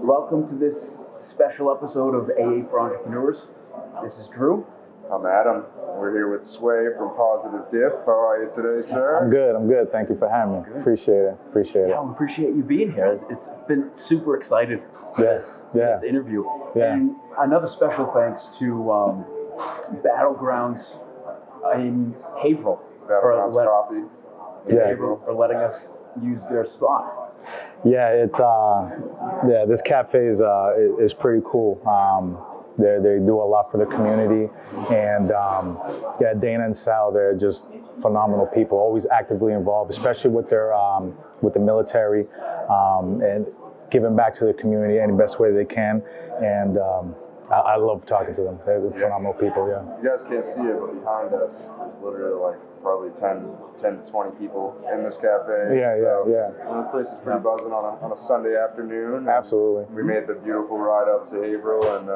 Welcome to this special episode of AA for Entrepreneurs. This is Drew. I'm Adam. We're here with Sway from Positive Dif. How are you today, sir? I'm good. Thank you for having me. Good. Appreciate it. Yeah, we appreciate you being here. It's been super excited for this interview. Yeah. And another special thanks to Battlegrounds in Haverhill Battlegrounds Coffee. for letting us use their spot. Yeah, it's this cafe is pretty cool. They do a lot for the community, and Dana and Sal, they're just phenomenal people. Always actively involved, especially with the military, and giving back to the community any best way they can. And I love talking to them. They're phenomenal people. Yeah. You guys can't see it, but behind us is literally like probably 10 to 20 people in this cafe. Yeah. This place is pretty buzzing on a Sunday afternoon. Absolutely. We made the beautiful ride up to Haverhill, and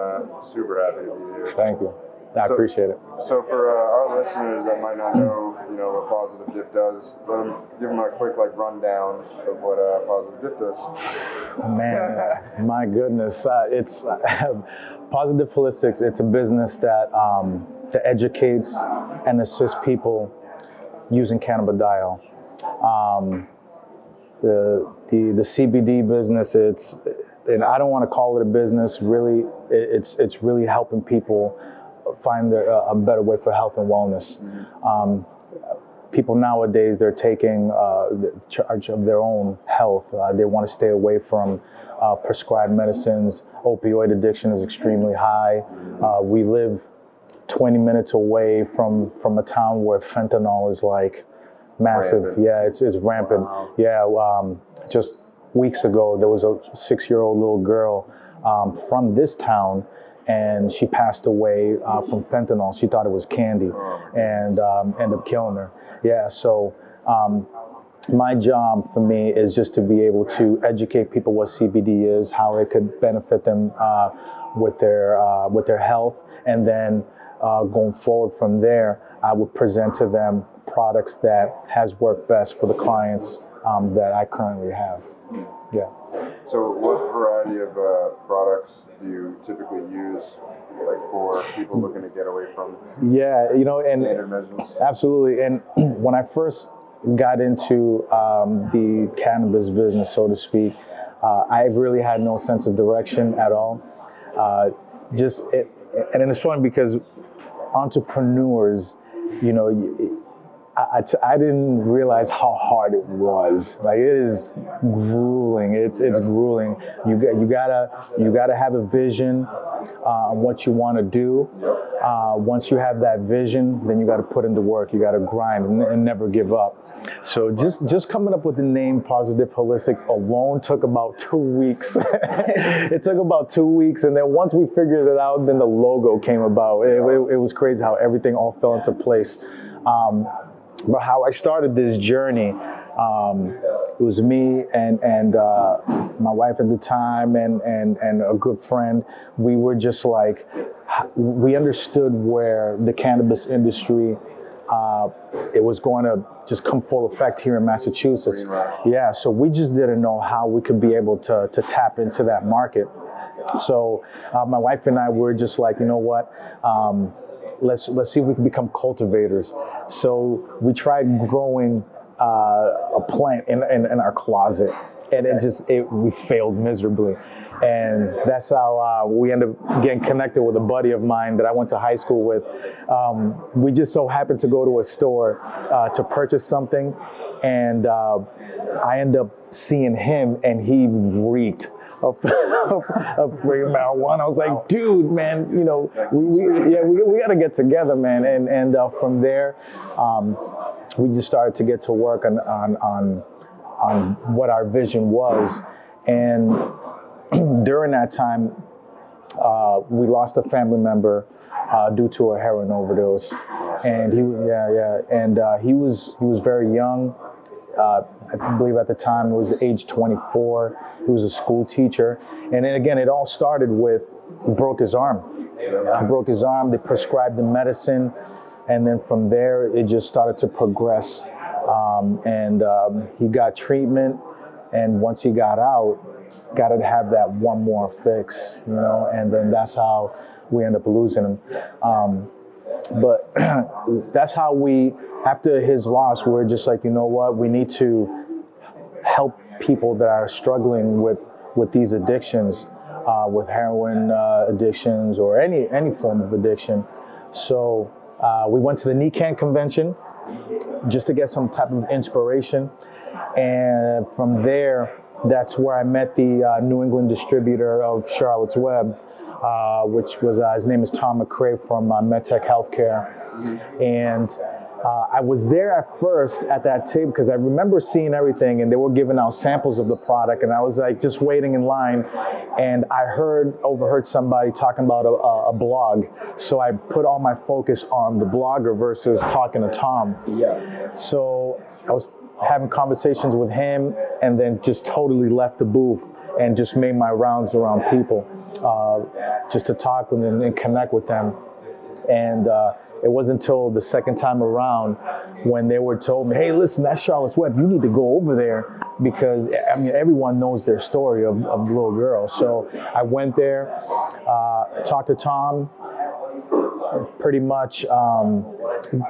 super happy to be here. Thank you. I appreciate it. So for our listeners that might not know, what Positive Dif does, give them a quick rundown of what Positive Dif does. Man, my goodness, it's Positive Holistics. It's a business that educates and assists people using cannabidiol. The CBD business, and I don't want to call it a business. Really, it's really helping people find a better way for health and wellness. People nowadays, they're taking charge of their own health. They want to stay away from prescribed medicines. Opioid addiction is extremely high. We live 20 minutes away from a town where fentanyl is like massive. Rampant. Yeah, it's rampant. Wow. Yeah, just weeks ago, there was a 6-year-old little girl from this town, and she passed away from fentanyl. She thought it was candy, and ended up killing her. Yeah, so my job for me is just to be able to educate people what CBD is, how it could benefit them with their health, and then going forward from there, I would present to them products that has worked best for the clients that I currently have. Yeah. So what variety of products do you typically use for people looking to get away from Yeah, and standard medicines? absolutely. And when I first got into the cannabis business, so to speak, I really had no sense of direction at all. And it's fun because entrepreneurs, I didn't realize how hard it was. Like, it is grueling. It's grueling. You gotta have a vision on what you want to do. Once you have that vision, then you got to put in the work. You got to grind and never give up. So just coming up with the name Positive Holistics alone took about 2 weeks. It took about 2 weeks, and then once we figured it out, then the logo came about. It was crazy how everything all fell into place. But how I started this journey, it was me and my wife at the time and a good friend. We were just like, we understood where the cannabis industry, it was going to just come full effect here in Massachusetts. Yeah, so we just didn't know how we could be able to tap into that market. So my wife and I were just like, you know what? Let's see if we can become cultivators. So we tried growing a plant in our closet, and we failed miserably. And that's how we ended up getting connected with a buddy of mine that I went to high school with. We just so happened to go to a store to purchase something, and I ended up seeing him, and he reeked of marijuana. I was like, dude, man, we got to get together, man. And from there, we just started to get to work on what our vision was. And during that time, we lost a family member due to a heroin overdose, and he was very young. I believe at the time it was age 24. He was a school teacher. And then again, it all started with, he broke his arm. He broke his arm, they prescribed the medicine, and then from there, it just started to progress. He got treatment, and once he got out, got to have that one more fix, you know, and then that's how we end up losing him. But that's how we, after his loss, we're just like, you know what, we need to help people that are struggling with these addictions, with heroin addictions or any form of addiction. So we went to the NECAN convention just to get some type of inspiration. And from there, that's where I met the New England distributor of Charlotte's Web, which was, his name is Tom McCrae from MedTech Healthcare. And I was there at first at that table because I remember seeing everything, and they were giving out samples of the product, and I was like just waiting in line, and I overheard somebody talking about a blog. So I put all my focus on the blogger versus talking to Tom. Yeah. So I was having conversations with him, and then just totally left the booth and just made my rounds around people, just to talk with them and connect with them. And it wasn't until the second time around when they were told me, hey, listen, that's Charlotte's Web. You need to go over there because, I mean, everyone knows their story of the little girl. So I went there, talked to Tom, pretty much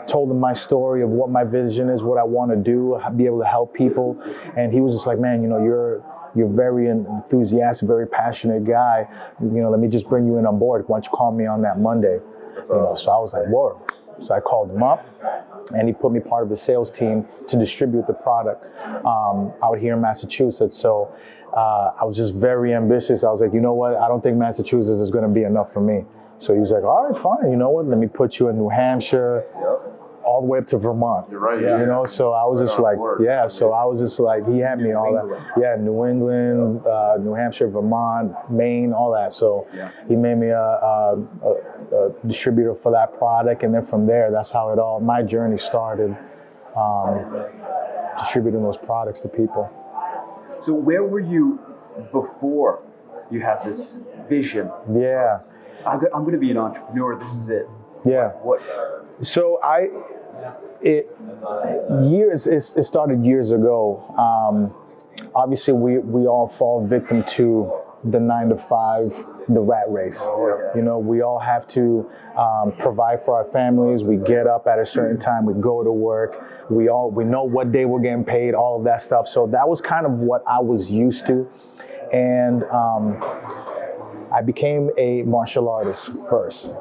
told him my story of what my vision is, what I want to do, be able to help people. And he was just like, man, you know, you're very enthusiastic, very passionate guy. You know, let me just bring you in on board. Why don't you call me on that Monday? You know, so I was like, whoa. So I called him up, and he put me part of the sales team to distribute the product out here in Massachusetts. So I was just very ambitious. I was like, you know what? I don't think Massachusetts is going to be enough for me. So he was like, all right, fine. You know what? Let me put you in New Hampshire, all the way up to Vermont. You're right. You know, so I was just like, yeah. So I was just like, he had me all that. Yeah, New England, New Hampshire, Vermont, Maine, all that. So he made me a distributor for that product, and then from there, that's how my journey started, distributing those products to people. So where were you before you had this vision? Yeah. I'm going to be an entrepreneur. This is it. Yeah. What? So it started years ago. Obviously, we all fall victim to the 9-to-5, the rat race. You know, we all have to provide for our families. We get up at a certain time. We go to work. We know what day we're getting paid. All of that stuff. So that was kind of what I was used to, and I became a martial artist first.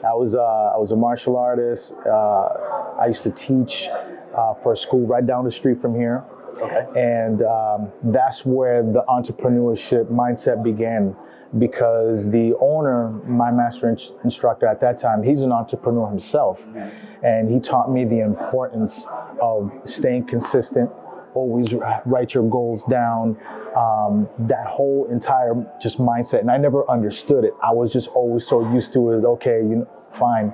I was a martial artist. I used to teach for a school right down the street from here. Okay. And that's where the entrepreneurship mindset began, because the owner, my master instructor at that time, he's an entrepreneur himself. And he taught me the importance of staying consistent, always write your goals down, that whole entire just mindset. And I never understood it. I was just always so used to it, okay, you know, fine.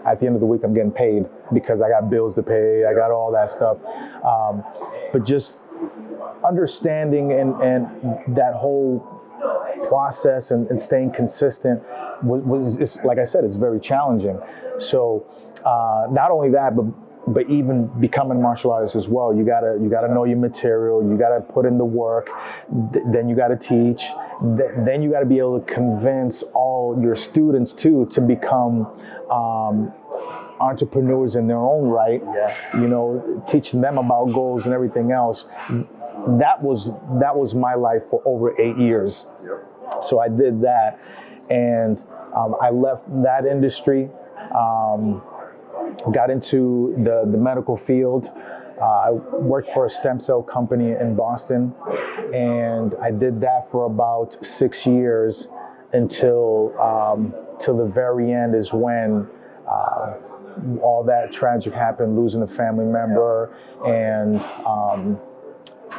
At the end of the week, I'm getting paid because I got bills to pay. I got all that stuff. But just understanding and that whole process and staying consistent it's, like I said, it's very challenging. So not only that, but even becoming a martial artist as well, you gotta know your material, you gotta put in the work, then you gotta teach, then you gotta be able to convince all your students too to become entrepreneurs in their own right. You know, teaching them about goals and everything else. That was my life for over 8 years. So I did that, and I left that industry. Got into the medical field. I worked for a stem cell company in Boston, and I did that for about 6 years until till the very end is when all that tragic happened, losing a family member, and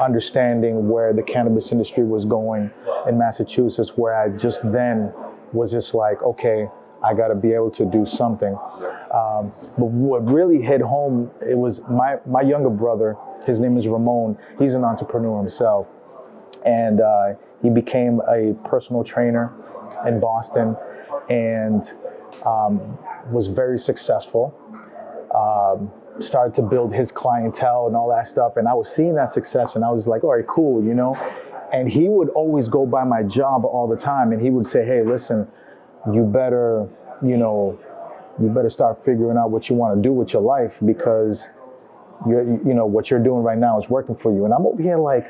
understanding where the cannabis industry was going in Massachusetts, where I just then was just like, okay, I got to be able to do something. But what really hit home, it was my younger brother. His name is Ramon. He's an entrepreneur himself. And he became a personal trainer in Boston and was very successful. Started to build his clientele and all that stuff. And I was seeing that success, and I was like, all right, cool, you know. And he would always go by my job all the time, and he would say, hey, listen, you better, you better start figuring out what you want to do with your life, because what you're doing right now is working for you. And I'm over here like,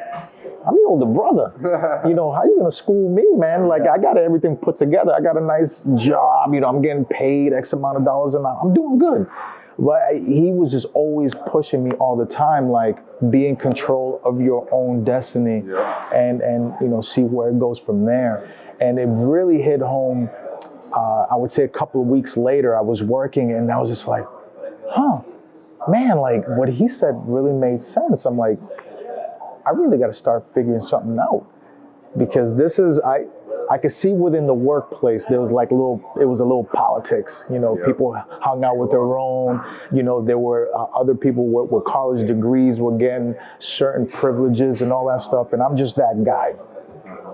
I'm your older brother. How you gonna school me, man? Like, I got everything put together. I got a nice job. I'm getting paid X amount of dollars an hour. I'm doing good. But he was just always pushing me all the time, like, be in control of your own destiny, and see where it goes from there. And it really hit home. I would say a couple of weeks later, I was working, and I was just like, man, like, what he said really made sense. I'm like, I really got to start figuring something out, because this is, I could see within the workplace there was like it was a little politics. People hung out with their own. There were other people with college degrees were getting certain privileges and all that stuff, and I'm just that guy.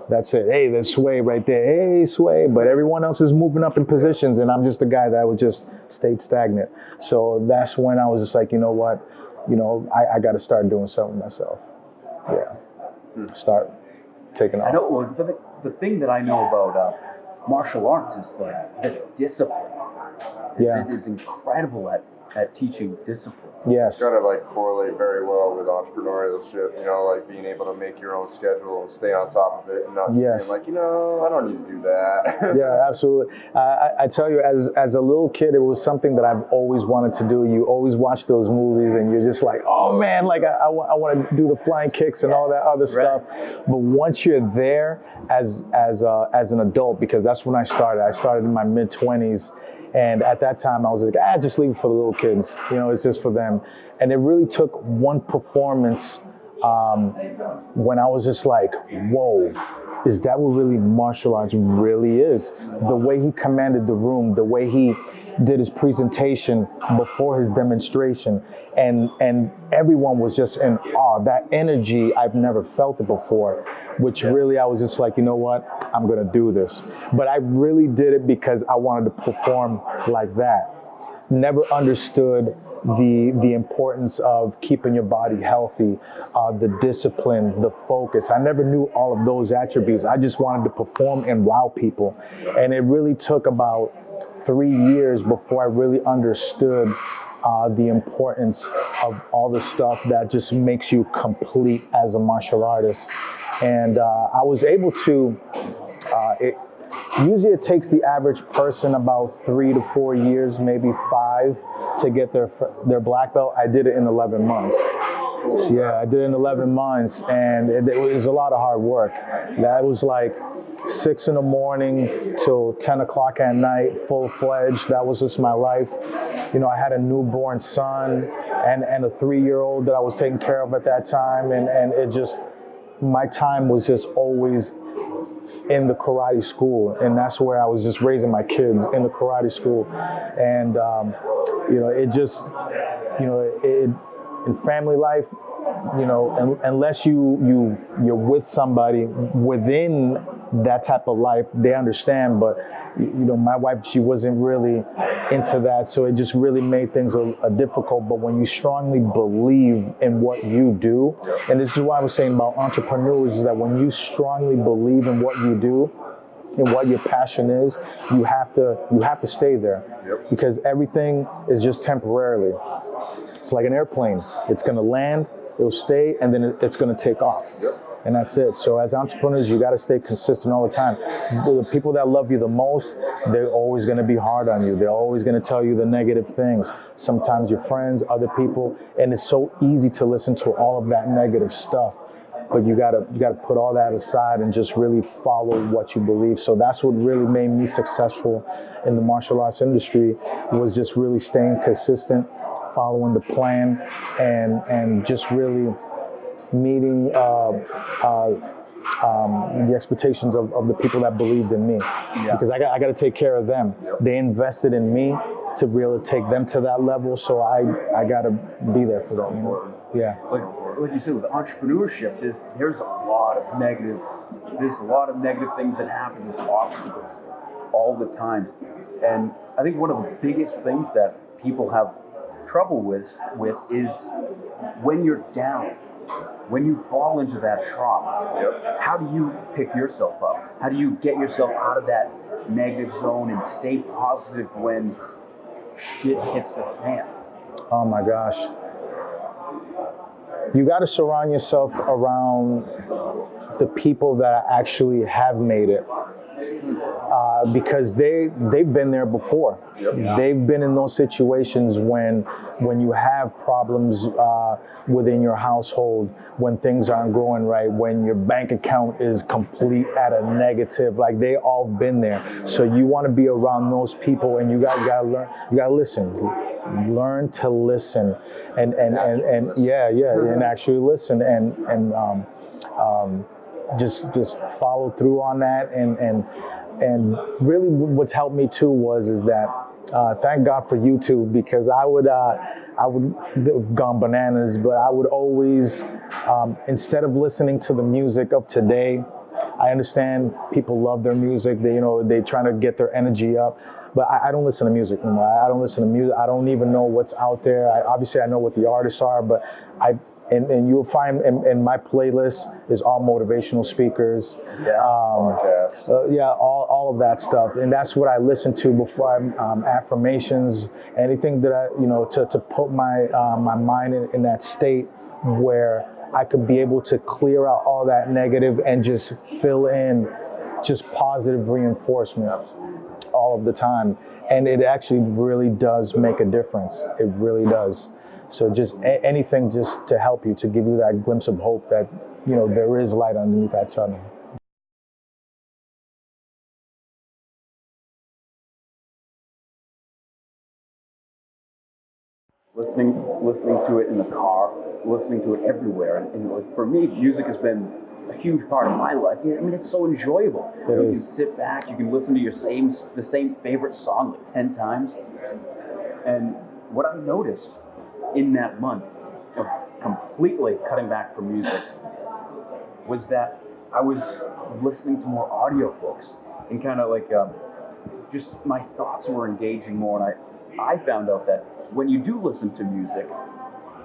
That's it. Hey, there's Sway right there. Hey, Sway. But everyone else is moving up in positions, and I'm just the guy that would just stay stagnant. So that's when I was just like, you know what? I got to start doing something myself. Yeah. Start taking off. I know. Well, the thing that I know about martial arts is like the discipline. It is incredible at teaching discipline. Yes. It's got to like correlate very well with entrepreneurship, like being able to make your own schedule and stay on top of it, and not being like, I don't need to do that. Yeah, absolutely. I tell you, as a little kid, it was something that I've always wanted to do. You always watch those movies and you're just like, oh man, like I want to do the flying kicks and all that other stuff. But once you're there as an adult, because that's when I started in my mid-20s. And at that time, I was like, just leave it for the little kids. It's just for them. And it really took one performance when I was just like, whoa, is that what really martial arts really is? The way he commanded the room, the way he did his presentation before his demonstration, and everyone was just in awe. That energy, I've never felt it before, which really I was just like, you know what, I'm gonna do this. But I really did it because I wanted to perform like that. Never understood the importance of keeping your body healthy, the discipline, the focus. I never knew all of those attributes. I just wanted to perform and wow people. And it really took about 3 years before I really understood the importance of all the stuff that just makes you complete as a martial artist. And I was able to, usually it takes the average person about 3 to 4 years, maybe 5, to get their black belt. I did it in 11 months. So yeah, I did it in 11 months, and it was a lot of hard work. That was like 6 in the morning till 10 o'clock at night, full-fledged. That was just my life. I had a newborn son and a 3-year-old that I was taking care of at that time, and it just, my time was just always in the karate school, and that's where I was just raising my kids, in the karate school. And it just, in family life, unless you're with somebody within that type of life, they understand. But my wife, she wasn't really into that, so it just really made things a difficult. But when you strongly believe in what you do, and this is what I was saying about entrepreneurs, is that when you strongly believe in what you do and what your passion is, you have to stay there. Yep. Because everything is just temporarily. It's like an airplane. It's going to land, it'll stay, and then it's going to take off. Yep. And that's it. So as entrepreneurs, you got to stay consistent all the time. The people that love you the most, they're always going to be hard on you. They're always going to tell you the negative things. Sometimes your friends, other people, and it's so easy to listen to all of that negative stuff. But you gotta put all that aside and just really follow what you believe. So that's what really made me successful in the martial arts industry, was just really staying consistent, following the plan, and just really meeting the expectations of the people that believed in me. Yeah. Because I got to take care of them. Yep. They invested in me to be able to take them to that level, so I got to be there for them. Yeah. Like you said, with entrepreneurship, there's a lot of negative things that happen. There's obstacles all the time, and I think one of the biggest things that people have trouble with is when you're down. when you fall into that trough, how do you pick yourself up? How do you get yourself out of that negative zone and stay positive when shit hits the fan? Oh my gosh. You got to surround yourself around the people that actually have made it. Because they've been there before. They've been in those situations when you have problems within your household, when things aren't going right, when your bank account is complete at a negative. Like, they all been there. So you want to be around those people, and you gotta learn. You gotta listen. Learn to listen, and actually listen, and just follow through on that, and really what's helped me too is that thank God for YouTube, because I would have gone bananas, but I would always instead of listening to the music of today, I understand people love their music, they trying to get their energy up, but I don't listen to music anymore. I don't listen to music. I don't even know what's out there. Obviously I know what the artists are, but and you'll find in my playlist is all motivational speakers, all of that stuff, and that's what I listen to before affirmations, anything that I to put my my mind in that state where I could be able to clear out all that negative and just fill in just positive reinforcement all of the time, and it actually really does make a difference. It really does. So just anything just to help you, to give you that glimpse of hope that, there is light underneath that tunnel. Listening to it in the car, listening to it everywhere. And like, for me, music has been a huge part of my life. I mean, it's so enjoyable. You can sit back, you can listen to the same favorite song like 10 times. And what I noticed in that month of completely cutting back from music was that I was listening to more audiobooks, and kind of like just my thoughts were engaging more. And I found out that when you do listen to music,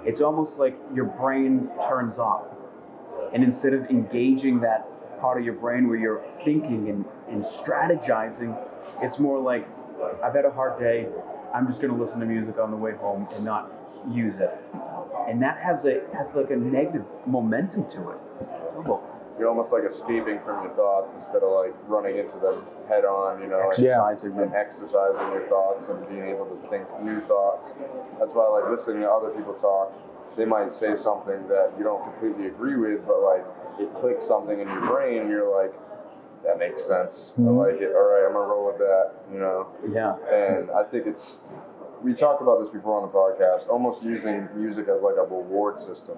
it's almost like your brain turns off, and instead of engaging that part of your brain where you're thinking and strategizing, it's more like, I've had a hard day, I'm just going to listen to music on the way home and not use it, and that has like a negative momentum to it. You're almost like escaping from your thoughts instead of like running into them head on, exercising and exercising your thoughts and being able to think new thoughts. That's why I like listening to other people talk. They might say something that you don't completely agree with, but like it clicks something in your brain, and you're like, that makes sense. I like it. All right, I'm gonna roll with that. Yeah. And I think we talked about this before on the podcast, almost using music as like a reward system,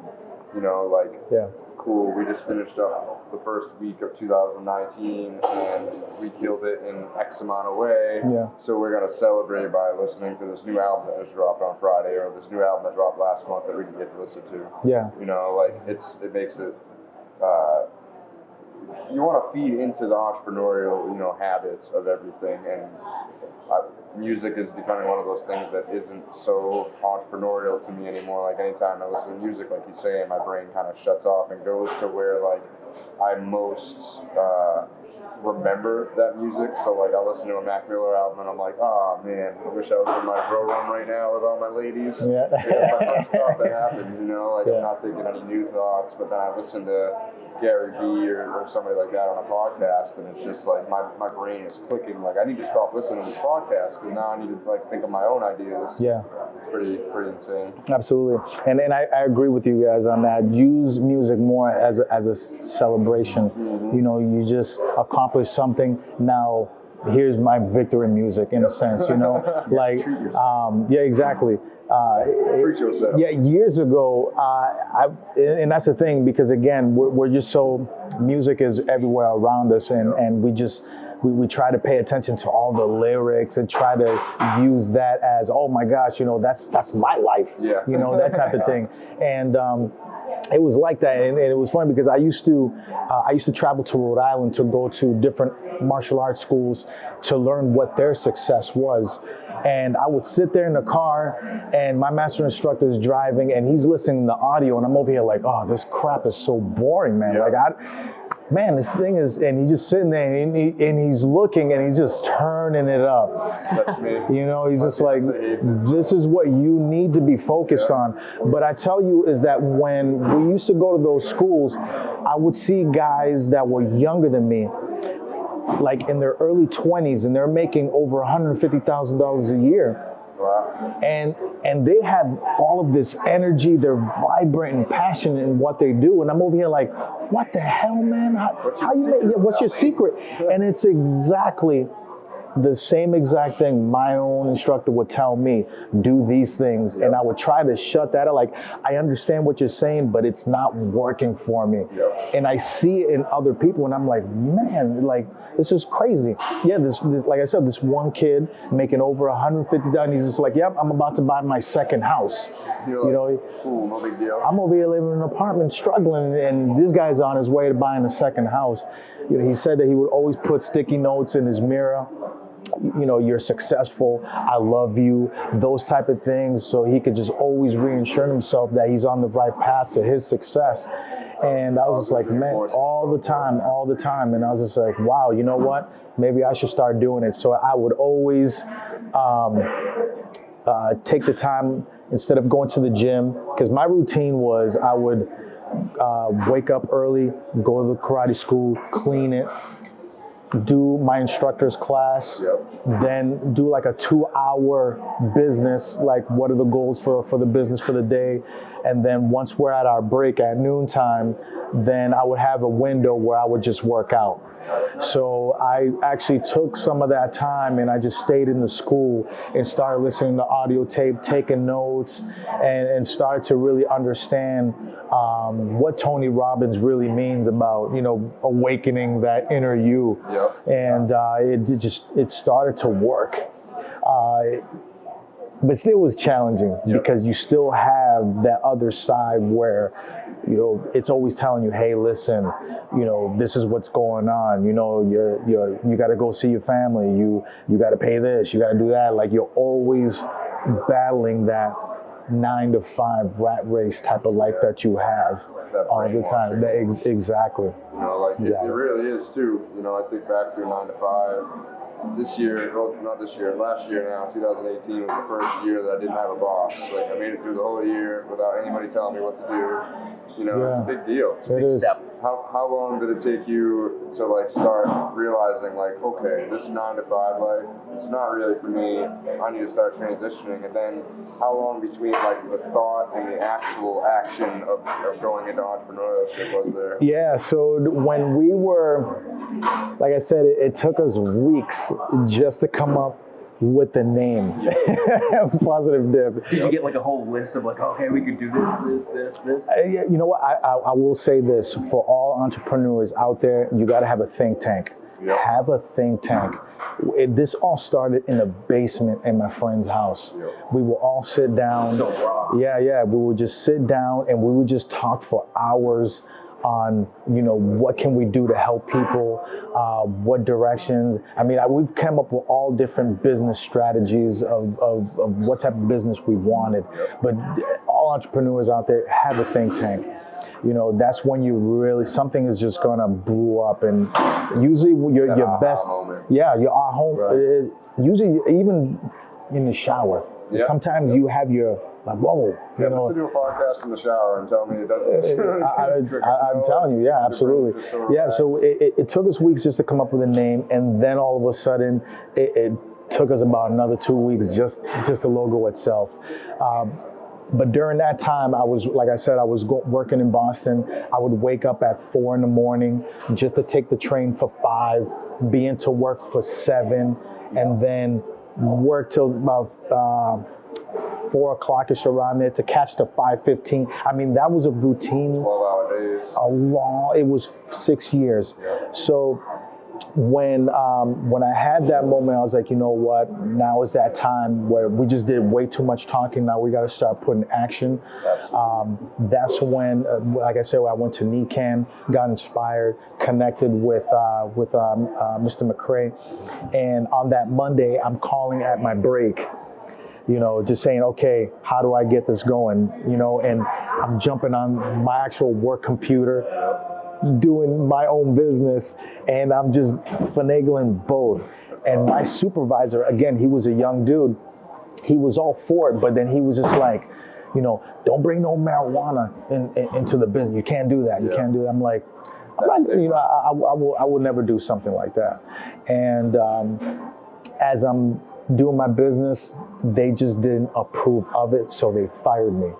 cool, we just finished up the first week of 2019 and we killed it in X amount of way, so we're going to celebrate by listening to this new album that was dropped on Friday, or this new album that dropped last month that we didn't get to listen to. It makes it, you want to feed into the entrepreneurial, habits of everything, and music is becoming one of those things that isn't so entrepreneurial to me anymore. Like, anytime I listen to music, like you say, my brain kind of shuts off and goes to where like I most remember that music. So like, I listen to a Mac Miller album and I'm like, oh man, I wish I was in my grow room right now with all my ladies. Yeah. My first thought that happened, I'm not thinking any new thoughts, but then I listen to Gary Vee or somebody like that on a podcast, and it's just like my brain is clicking. Like, I need to stop listening to this podcast because now I need to like think of my own ideas. Yeah, it's pretty insane. Absolutely, and I agree with you guys on that. Use music more as a celebration. Mm-hmm. You just accomplish something. Now here's my victory music in a sense. Like yeah, exactly. Yeah, years ago, and that's the thing, because again, we're just so, music is everywhere around us, and we try to pay attention to all the lyrics and try to use that as, oh my gosh, that's my life, that type of thing. And it was like that, and it was funny because I used to travel to Rhode Island to go to different martial arts schools to learn what their success was. And I would sit there in the car, and my master instructor is driving, and he's listening to audio, and I'm over here like, oh, this crap is so boring, man. Yeah. Like, man, this thing is, and he's just sitting there, and he's looking, and he's just turning it up. That's me. You know, he's just like, this is what you need to be focused on. But I tell you is that when we used to go to those schools, I would see guys that were younger than me, like in their early 20s, and they're making over $150,000 a year. Wow. And they have all of this energy. They're vibrant and passionate in what they do. And I'm over here like, what the hell, man? What's your secret? And it's exactly the same exact thing my own instructor would tell me, do these things. And I would try to shut that out. Like, I understand what you're saying, but it's not working for me. And I see it in other people, and I'm like, man, like, this is crazy. Yeah, this like I said, this one kid making over $150,000, he's just like, yep, I'm about to buy my second house. You're You like, know, cool, no big deal. I'm over here living in an apartment struggling, and this guy's on his way to buying a second house. You know, he said that he would always put sticky notes in his mirror. You know, you're successful, I love you, those type of things, so he could just always reassure himself that he's on the right path to his success. And I was just like, man, all the time. And I was just like, wow, you know what? Maybe I should start doing it. So I would always take the time, instead of going to the gym, because my routine was I would wake up early, go to the karate school, clean it, do my instructor's class, then do like a 2-hour business, like what are the goals for the business for the day. And then once we're at our break at noontime, then I would have a window where I would just work out. So I actually took some of that time and I just stayed in the school and started listening to audio tape, taking notes, and started to really understand what Tony Robbins really means about, you know, awakening that inner you. And it started to work. But still was challenging because you still have that other side where, you know, it's always telling you, hey, listen, you know, this is what's going on. You know, you got to go see your family. You got to pay this. You got to do that. Like, you're always battling that 9-to-5 rat race type of life that you have all the time. Exactly. You know, like it really is too. You know, I think back to 9-to-5. This year, well, not this year, last year now, 2018 was the first year that I didn't have a boss. Like, I made it through the whole year without anybody telling me what to do. You know, it's a big deal. It's a big step. How long did it take you to like start realizing like, okay, this 9-to-5 life, it's not really for me. I need to start transitioning. And then how long between like the thought and the actual action of going into entrepreneurship was there? Yeah, so when we were, like I said, it took us weeks just to come up with the name Positive Dif. Did you get like a whole list of like, okay, we could do this? You know what? I will say this for all entrepreneurs out there: you got to have a think tank. Have a think tank. This all started in the basement in my friend's house. We would all sit down. So raw. Yeah. We would just sit down and we would just talk for hours on, you know, what can we do to help people, what directions. I mean, we've come up with all different business strategies of what type of business we wanted. But all entrepreneurs out there, have a think tank. You know, that's when you really, something is just gonna brew up, and usually your best, your home, right. Usually even in the shower. Sometimes you have your, like, whoa, you know. Listen to a podcast in the shower and tell me it doesn't. I'm telling you, absolutely. So it took us weeks just to come up with a name, and then all of a sudden, it took us about another 2 weeks just the logo itself. But during that time, I was, like I said, I was working in Boston. I would wake up at 4 a.m. just to take the train for 5, be into work for 7, and then work till about 4 o'clock-ish around there to catch the 5:15. I mean, that was a routine. 12-hour days. It was 6 years. So when I had that moment, I was like, you know what? Now is that time where we just did way too much talking. Now we got to start putting action. That's when, like I said, I went to NECAN, got inspired, connected with Mr. McCrae, and on that Monday, I'm calling at my break. You know, just saying, okay, how do I get this going? You know, and I'm jumping on my actual work computer, doing my own business, and I'm just finagling both. And my supervisor, again, he was a young dude. He was all for it, but then he was just like, you know, don't bring no marijuana into the business. You can't do that. You can't do that. I'm like, you know, I will never do something like that. And as I'm doing my business, they just didn't approve of it, so they fired me.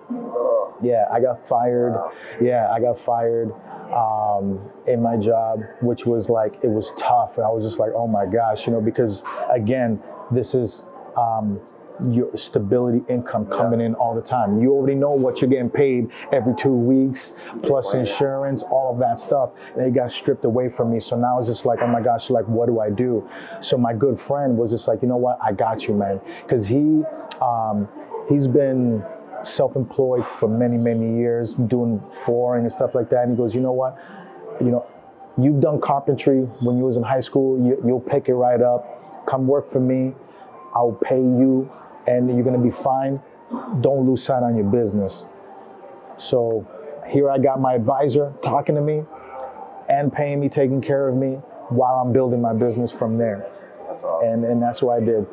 Yeah, I got fired. Yeah, I got fired in my job, which was like, it was tough. I was just like, oh my gosh, you know, because again, this is your stability income coming in all the time. You already know what you're getting paid every 2 weeks, plus insurance, all of that stuff. And it got stripped away from me. So now it's just like, oh my gosh, like, what do I do? So my good friend was just like, you know what, I got you, man. Because he's been self-employed for many, many years, doing flooring and stuff like that. And he goes, you know what, you know, you've done carpentry when you was in high school. You'll pick it right up. Come work for me. I'll pay you, and you're gonna be fine. Don't lose sight on your business. So here I got my advisor talking to me and paying me, taking care of me while I'm building my business from there. And that's what I did.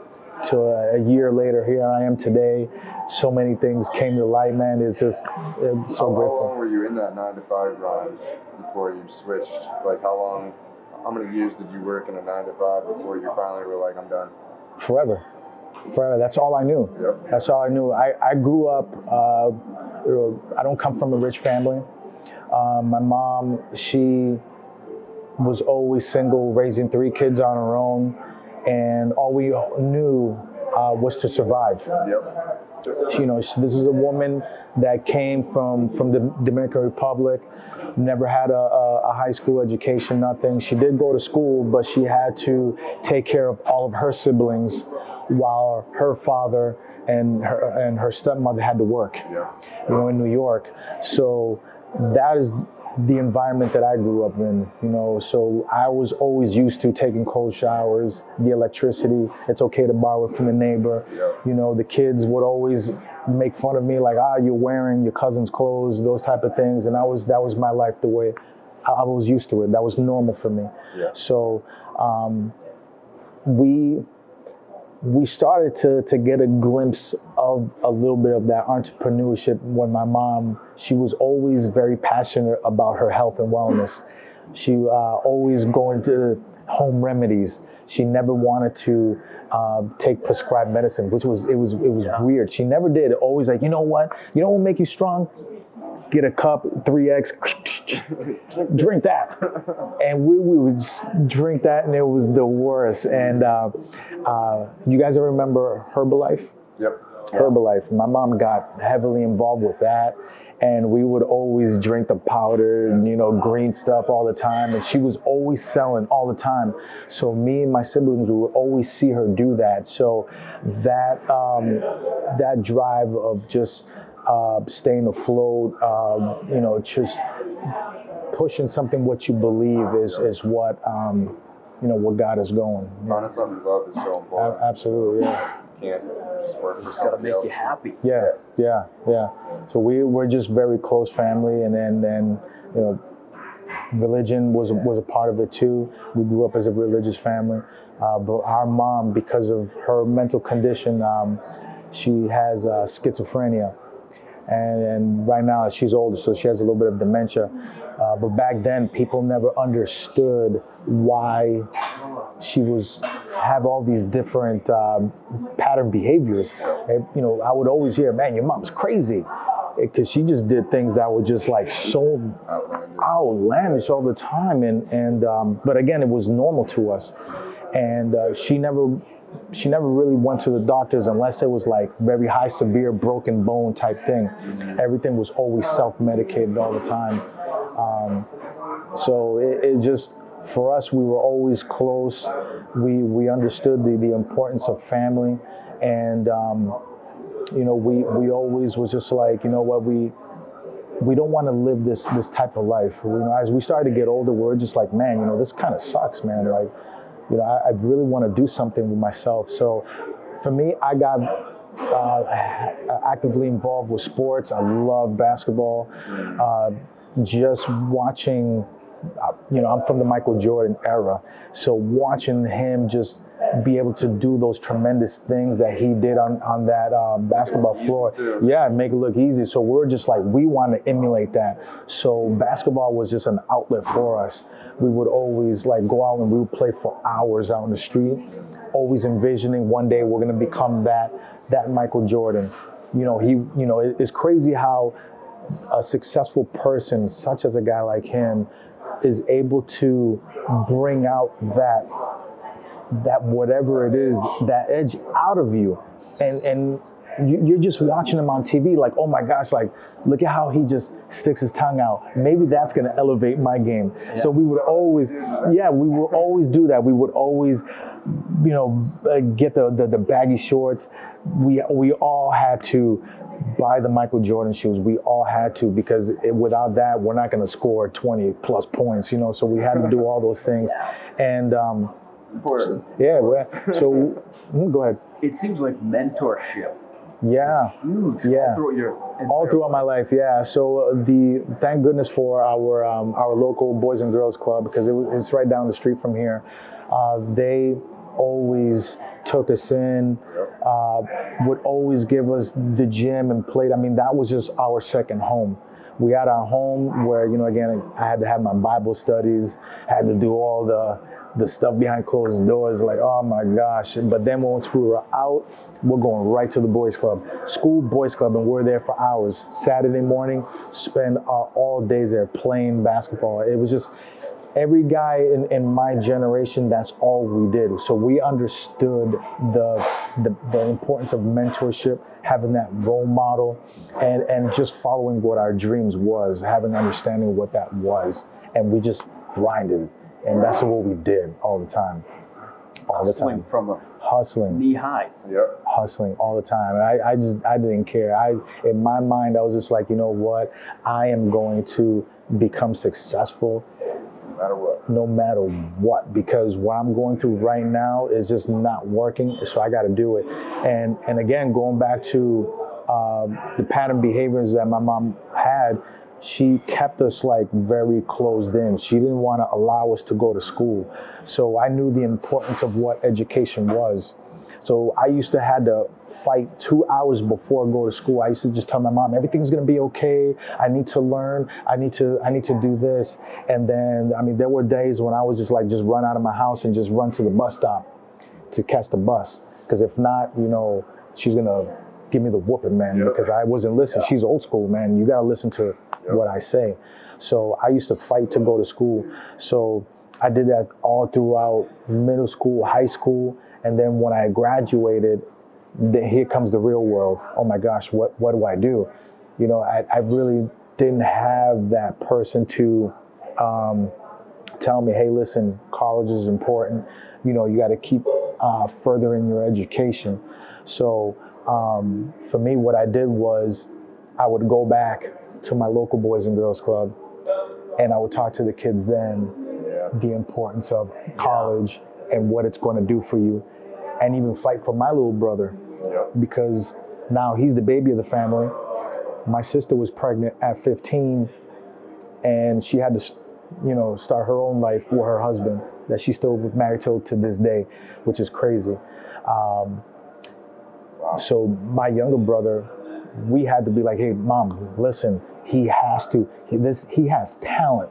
So a year later, here I am today. So many things came to light, man. It's so grateful. How long were you in that 9-to-5 grind before you switched? Like how many years did you work in a 9-to-5 before you finally were like, I'm done? Forever. That's all I knew. Yep. That's all I knew. I grew up, I don't come from a rich family. My mom, she was always single, raising 3 kids on her own. And all we knew was to survive. Yep. You know, this is a woman that came from the Dominican Republic, never had a high school education, nothing. She did go to school, but she had to take care of all of her siblings while her father and her stepmother had to work, you know, in New York. So that is the environment that I grew up in, you know, so I was always used to taking cold showers, the electricity, it's okay to borrow it from the neighbor. You know, the kids would always make fun of me like, you're wearing your cousin's clothes, those type of things. And that was my life, the way I was used to it. That was normal for me. So we started to get a glimpse of a little bit of that entrepreneurship when my mom, she was always very passionate about her health and wellness. She always going to home remedies. She never wanted to take prescribed medicine, which was weird. She never did. Always like, you know what will make you strong? Get a cup, 3X, drink that. And we would just drink that, and it was the worst. And you guys ever remember Herbalife? Yep. Herbalife. My mom got heavily involved with that. And we would always drink the powder, you know, green stuff all the time. And she was always selling all the time. So me and my siblings, we would always see her do that. So that drive of just staying afloat, you know, just pushing something what you believe is what, you know, what got us going. Finding something you love is so important. Absolutely, yeah. You can't just work for It's got to somebody make else. you happy. Yeah. So we're just very close family, and then you know, religion was a part of it too. We grew up as a religious family, but our mom, because of her mental condition, she has schizophrenia. And right now she's older, so she has a little bit of dementia. But back then, people never understood why she have all these different pattern behaviors. And, you know, I would always hear, "Man, your mom's crazy," because she just did things that were just like so outlandish all the time. But again, it was normal to us. And she never really went to the doctors unless it was like very high, severe, broken bone type thing. Everything was always self-medicated all the time. So it just, for us, we were always close. We understood the importance of family, and we always was just like, you know what, we don't want to live this type of life. As we started to get older, we're just like, man, this kind of sucks, man. Like, I really want to do something with myself. So for me, I got actively involved with sports. I love basketball. Just watching, I'm from the Michael Jordan era. So watching him just be able to do those tremendous things that he did on that basketball floor. Yeah, make it look easy. So we're just like, we want to emulate that. So basketball was just an outlet for us. We would always like go out and we would play for hours out in the street, always envisioning one day we're going to become that Michael Jordan. It's crazy how a successful person, such as a guy like him, is able to bring out that whatever it is, that edge out of you, and you're just watching him on TV like, oh my gosh, like look at how he just sticks his tongue out. Maybe that's going to elevate my game. Yeah. So we would always do that. We would always, get the baggy shorts. We all had to buy the Michael Jordan shoes. We all had to, because without that, we're not going to score 20 plus points. So we had to do all those things, and. So go ahead. It seems like mentorship. Yeah, huge. Yeah, all throughout my life. Yeah. So thank goodness for our local Boys and Girls Club, because it's right down the street from here. They always took us in, would always give us the gym and played. I mean, that was just our second home. We had our home where, again, I had to have my Bible studies, had to do all the stuff behind closed doors, like, oh my gosh. But then once we were out, we're going right to the boys club, school boys club, and we're there for hours. Saturday morning, spend our all days there playing basketball. It was just, every guy in my generation, that's all we did. So we understood the importance of mentorship, having that role model, and just following what our dreams was, having an understanding of what that was. And we just grinded. And that's what we did all the time. Hustling from hustling, knee high. Yep. Hustling all the time. And I didn't care. In my mind, I was just like, you know what? I am going to become successful no matter what, because what I'm going through right now is just not working. So I got to do it. And again, going back to the pattern behaviors that my mom had, she kept us like very closed in. She didn't want to allow us to go to school. So I knew the importance of what education was. So I used to have to fight 2 hours before I go to school. I used to just tell my mom, everything's going to be okay. I need to learn. I need to do this. And then, there were days when I was just run out of my house and just run to the bus stop to catch the bus. Because if not, she's going to give me the whooping, man, because I wasn't listening. She's old school, man. You got to listen to what I say. So I used to fight to go to school. So I did that all throughout middle school, high school. And then when I graduated, here comes the real world. Oh my gosh, what do I do? I really didn't have that person to tell me, hey, listen, college is important. You got to keep furthering your education. So for me, what I did was I would go back to my local Boys and Girls Club, and I would talk to the kids then, the importance of college and what it's going to do for you, and even fight for my little brother, because now he's the baby of the family. My sister was pregnant at 15, and she had to, start her own life with her husband that she's still married to this day, which is crazy. So my younger brother, we had to be like, hey, Mom, listen, he has talent.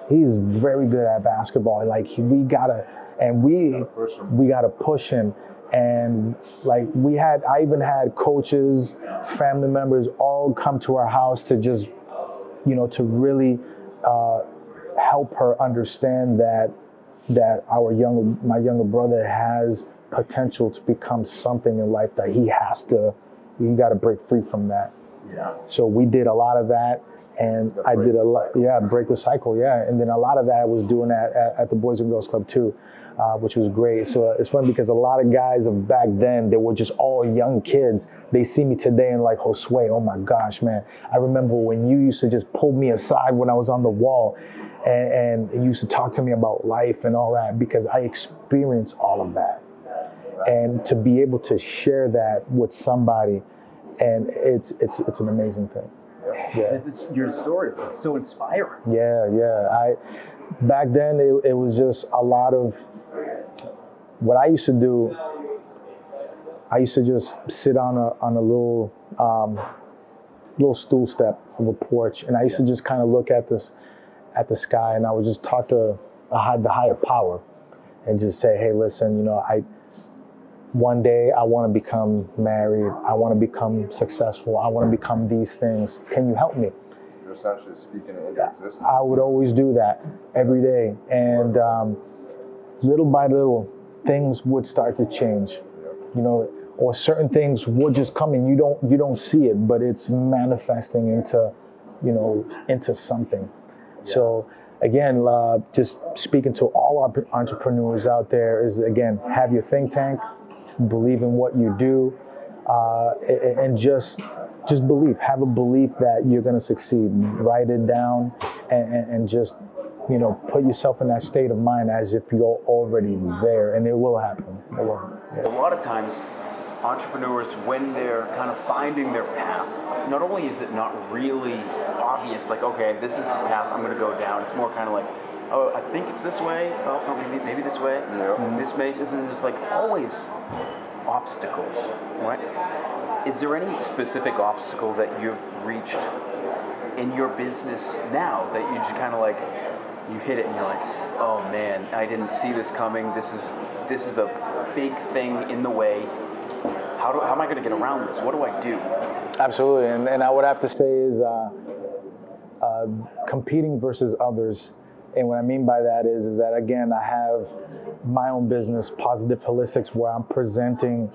He's very good at basketball. Like, we gotta push him. And like I even had coaches, family members all come to our house to just, to really help her understand that my younger brother has potential to become something in life, that you got to break free from that. Yeah. So we did a lot of that, And I did a lot, break the cycle, and then a lot of that I was doing at the Boys and Girls Club too, which was great. So it's funny because a lot of guys of back then, they were just all young kids. They see me today and like, Josue, oh my gosh, man. I remember when you used to just pull me aside when I was on the wall and you used to talk to me about life and all that, because I experienced all of that. And to be able to share that with somebody, and it's an amazing thing. It's your story. It's so inspiring. Yeah. Back then it was just a lot of what I used to do. I used to just sit on a little stool step of a porch, and I used to just kind of look at the sky, and I would just talk to the higher power, and just say, hey, listen, one day I want to become married. I want to become successful. I want to become these things. Can you help me? You're essentially speaking it into existence. I would always do that every day. And little by little, things would start to change, or certain things would just come and you don't see it, but it's manifesting into something. Yeah. So again, just speaking to all our entrepreneurs out there is, again, have your think tank, believe in what you do, and just believe. Have a belief that you're going to succeed. Write it down, and just put yourself in that state of mind as if you're already there, and it will happen. It will. Yeah. A lot of times, entrepreneurs, when they're kind of finding their path, not only is it not really obvious, like, okay, this is the path I'm going to go down. It's more kind of like, oh, I think it's this way. Oh, maybe this way. Yeah. This may. So there's like always obstacles, right? Is there any specific obstacle that you've reached in your business now that you just kind of like, you hit it and you're like, oh man, I didn't see this coming. This is a big thing in the way. How am I going to get around this? What do I do? Absolutely, and I would have to say is competing versus others. And what I mean by that is that, again, I have my own business, Positive Holistics, where I'm presenting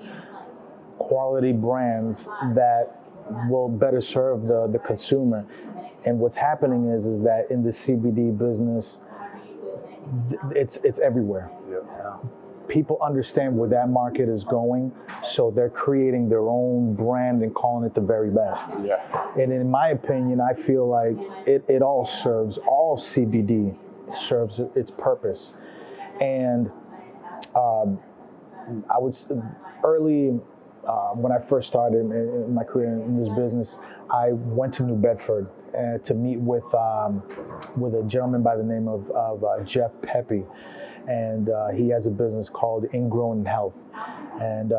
quality brands that will better serve the consumer. And what's happening is that in the CBD business, it's everywhere. Yeah. People understand where that market is going, so they're creating their own brand and calling it the very best. Yeah. And in my opinion, I feel like it all CBD serves its purpose. And I would early when I first started in my career in this business, I went to New Bedford to meet with a gentleman by the name of Jeff Pepe. And he has a business called Ingrown Health. And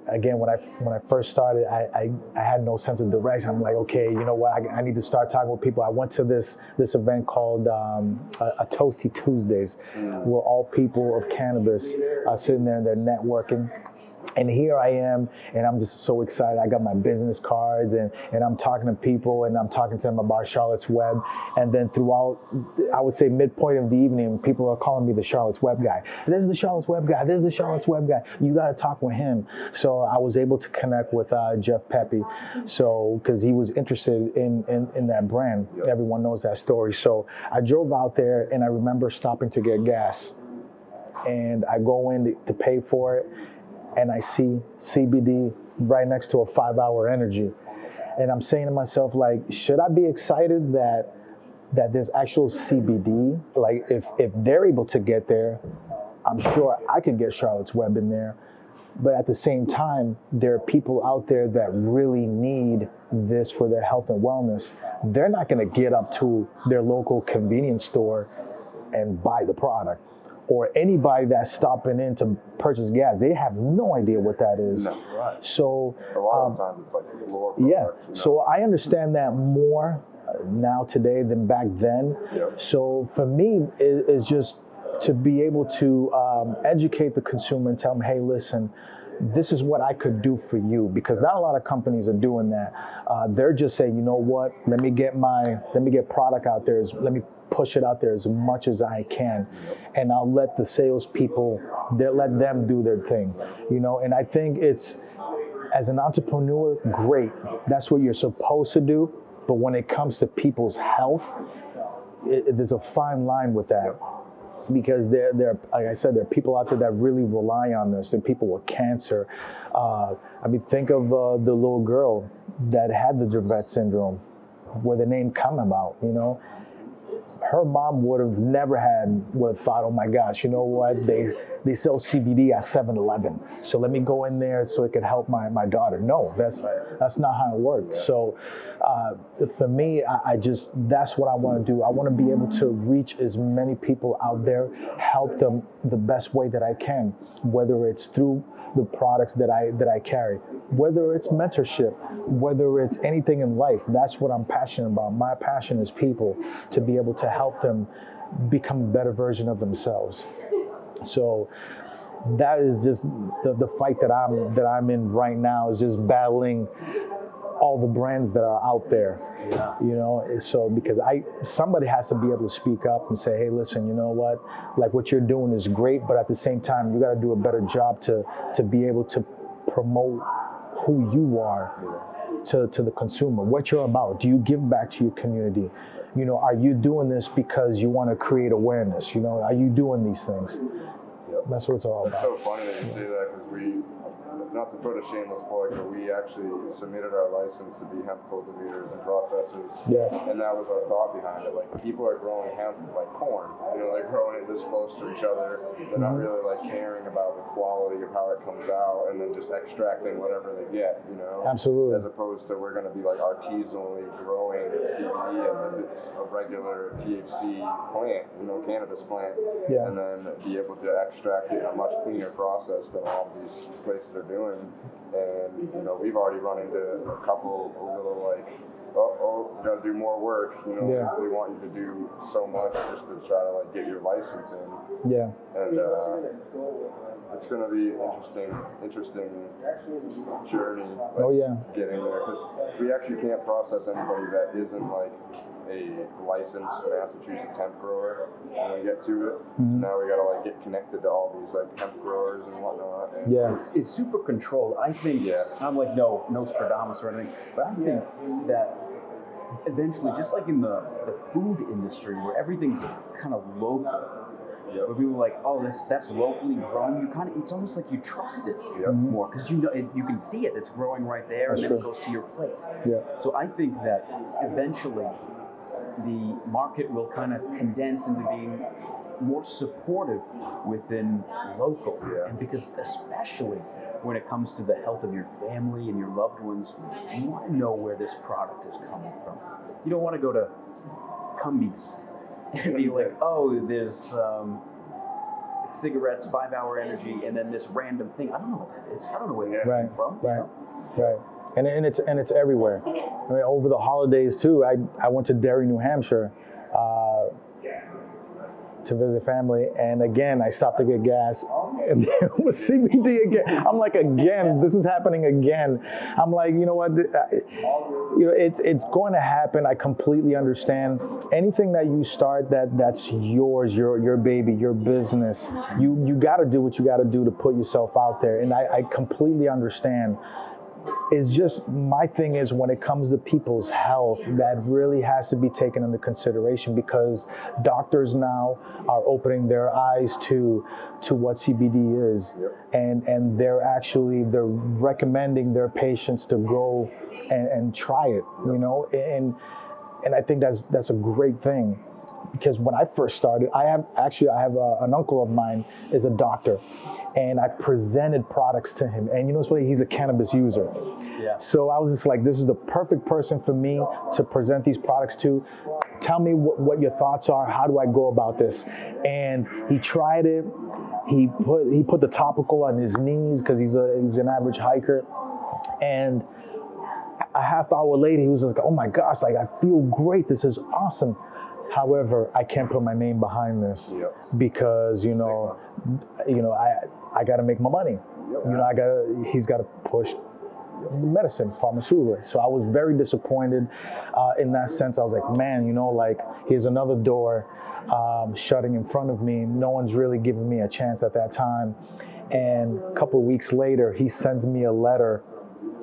again, when I first started, I had no sense of direction. I'm like, okay, you know what? I need to start talking with people. I went to this event called a Toasty Tuesdays, where all people of cannabis are sitting there and they're networking. And here I am, and I'm just so excited. I got my business cards, and I'm talking to people, and I'm talking to them about Charlotte's Web. And then throughout, I would say midpoint of the evening, people are calling me the Charlotte's Web guy. There's the Charlotte's Web guy. There's the Charlotte's Web guy. You got to talk with him. So I was able to connect with Jeff Pepe, so because he was interested in that brand. Yep. Everyone knows that story. So I drove out there, and I remember stopping to get gas. And I go in to pay for it, and I see CBD right next to a 5-hour energy. And I'm saying to myself, like, should I be excited that there's actual CBD? Like, if they're able to get there, I'm sure I could get Charlotte's Web in there. But at the same time, there are people out there that really need this for their health and wellness. They're not gonna get up to their local convenience store and buy the product. Or anybody that's stopping in to purchase gas, they have no idea what that is. No, right. So a lot of times it's like a floor product, yeah. So I understand that more now today than back then. Yep. So for me, it's just to be able to educate the consumer and tell them, hey, listen, this is what I could do for you, because not a lot of companies are doing that. They're just saying, you know what, let me get product out there, let me push it out there as much as I can, and I'll let the salespeople, let them do their thing, And I think it's, as an entrepreneur, great. That's what you're supposed to do. But when it comes to people's health, there's a fine line with that. Because there, like I said, there are people out there that really rely on this. There are people with cancer. I mean, think of the little girl that had the Dravet syndrome, where the name come about, you know. Her mom would have thought, oh my gosh, you know what? They sell CBD at 7-Eleven, so let me go in there so it could help my daughter. No, that's not how it works. So for me, that's what I want to do. I want to be able to reach as many people out there, help them the best way that I can, whether it's through the products that I carry, whether it's mentorship, whether it's anything in life. That's what I'm passionate about. My passion is people, to be able to help them become a better version of themselves. So that is just the fight that I'm in right now, is just battling all the brands that are out there. Yeah. You know, so because somebody has to be able to speak up and say, hey, listen, you know what, like what you're doing is great, but at the same time, you got to do a better job to be able to promote who you are to the consumer, what you're about. Do you give back to your community? You know, are you doing this because you want to create awareness? You know, are you doing these things? That's what it's all about. It's so funny that you say that, because we, not to put a shameless plug, but we actually submitted our license to be hemp cultivators and processors. Yeah. And that was our thought behind it. Like, people are growing hemp like corn. You know, they're growing it this close to each other. They're not really like caring about the quality of how it comes out, and then just extracting whatever they get, you know? Absolutely. As opposed to, we're going to be like artisanally growing CBD as if it's a regular THC plant, you know, cannabis plant. Yeah. And then be able to extract it in a much cleaner process than all of these places are doing. And, you know, we've already run into a couple a little like, gotta do more work, you know. Yeah. We want you to do so much just to try to like get your license in. Yeah. And it's gonna be interesting journey. Like, Oh yeah. getting there, because we actually can't process anybody that isn't like a licensed Massachusetts hemp grower when we get to it. Mm-hmm. So now we gotta like get connected to all these like hemp growers and whatnot. And Yeah. It's super controlled. I think, I'm like, no Nostradamus or anything, but I think that eventually, just like in the food industry, where everything's kind of local, where people are like, oh, that's locally grown, you kind of, it's almost like you trust it more, because you know you can see it, it's growing right there, and then it goes to your plate. Yeah. So I think that eventually the market will kind of condense into being more supportive within local, and because especially when it comes to the health of your family and your loved ones, you want to know where this product is coming from. You don't want to go to Cumbies and be like, oh, there's cigarettes, 5 Hour Energy, and then this random thing. I don't know what that is. I don't know where it came from. Right. Right. And it's everywhere. I mean, over the holidays too, I went to Derry, New Hampshire, to visit family, and again I stopped to get gas, and there was CBD again. I'm like, again, this is happening again. I'm like, you know what? It's going to happen. I completely understand. Anything that you start that's yours, your baby, your business. You got to do what you got to do to put yourself out there, and I completely understand. It's just, my thing is, when it comes to people's health, that really has to be taken into consideration, because doctors now are opening their eyes to what CBD is, and they're recommending their patients to go and try it, you know, and I think that's a great thing. Because when I first started, I have an uncle of mine is a doctor, and I presented products to him. And you know what's funny? He's a cannabis user. Yeah. So I was just like, this is the perfect person for me to present these products to. Tell me what your thoughts are. How do I go about this? And he tried it. He put the topical on his knees, because he's an average hiker. And a half hour later, he was like, oh my gosh, like, I feel great. This is awesome. However, I can't put my name behind this because, you know, I got to make my money. You know, he's got to push medicine, pharmaceutical. So I was very disappointed in that sense. I was like, man, you know, like, here's another door shutting in front of me. No one's really giving me a chance at that time. And a couple of weeks later, he sends me a letter,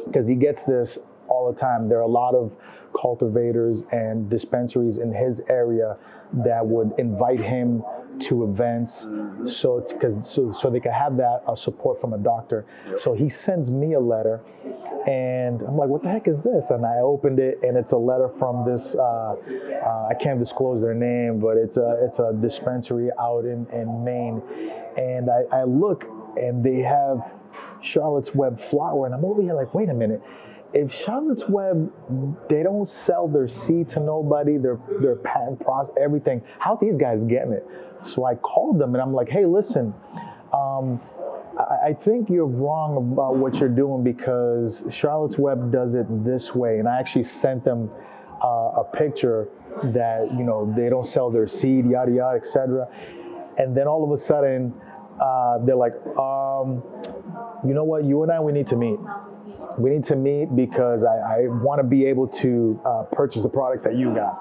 because he gets this all the time. There are a lot of cultivators and dispensaries in his area that would invite him to events, so they could have that support from a doctor. So he sends me a letter, and I'm like, what the heck is this? And I opened it, and it's a letter from this. I can't disclose their name, but it's a dispensary out in Maine, and I look, and they have Charlotte's Web flower, and I'm over here like, wait a minute. If Charlotte's Web, they don't sell their seed to nobody, their patent process, everything, how these guys getting it? So I called them and I'm like, hey, listen, I think you're wrong about what you're doing, because Charlotte's Web does it this way. And I actually sent them a picture that, you know, they don't sell their seed, yada, yada, etc. And then all of a sudden, they're like, you know what, you and I, we need to meet. We need to meet because I want to be able to purchase the products that you got.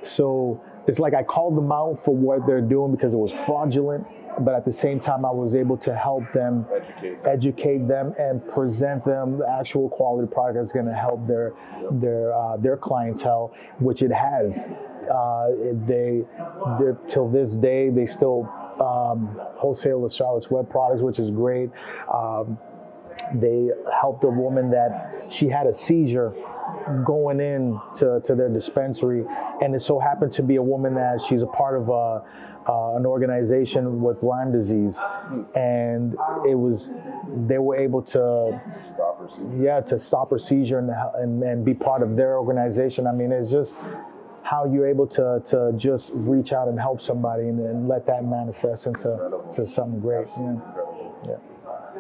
So it's like I called them out for what they're doing because it was fraudulent, but at the same time I was able to help them, educate them, and present them the actual quality product that's going to help their clientele, which it has. They're till this day they still wholesale the Charlotte's Web products, which is great. They helped a woman that she had a seizure going in to their dispensary, and it so happened to be a woman that she's a part of an organization with Lyme disease, and they were able to stop her seizure and be part of their organization. I mean, it's just how you're able to just reach out and help somebody and let that manifest into something great. Yeah.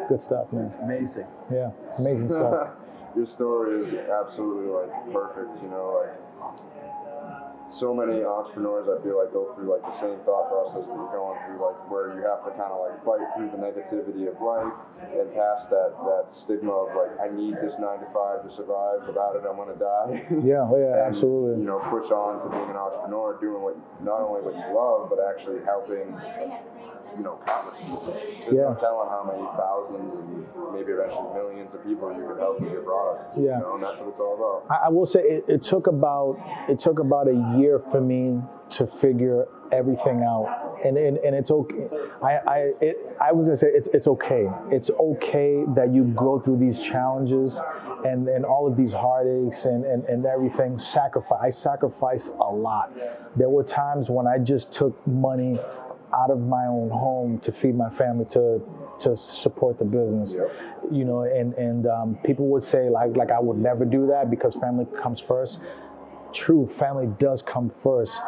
Good stuff, man. Amazing. Yeah, amazing stuff. Your story is absolutely like perfect, you know, like so many entrepreneurs I feel like go through like the same thought process that you're going through, like where you have to kind of like fight through the negativity of life and past that stigma of like, I need this 9 to 5 to survive, without it I'm gonna die. Yeah, and, You absolutely. know, push on to being an entrepreneur, doing not only what you love, but actually helping, you know, countless people. There's no telling how many thousands and maybe eventually millions of people you could help with your products. Yeah. You know, and that's what it's all about. I will say it took about a year for me to figure everything out, and it's okay. I was gonna say it's okay. It's okay that you go through these challenges and all of these heartaches and everything. I sacrificed a lot. There were times when I just took money out of my own home to feed my family, to support the business. You know, and people would say like I would never do that because family comes first. True, family does come first.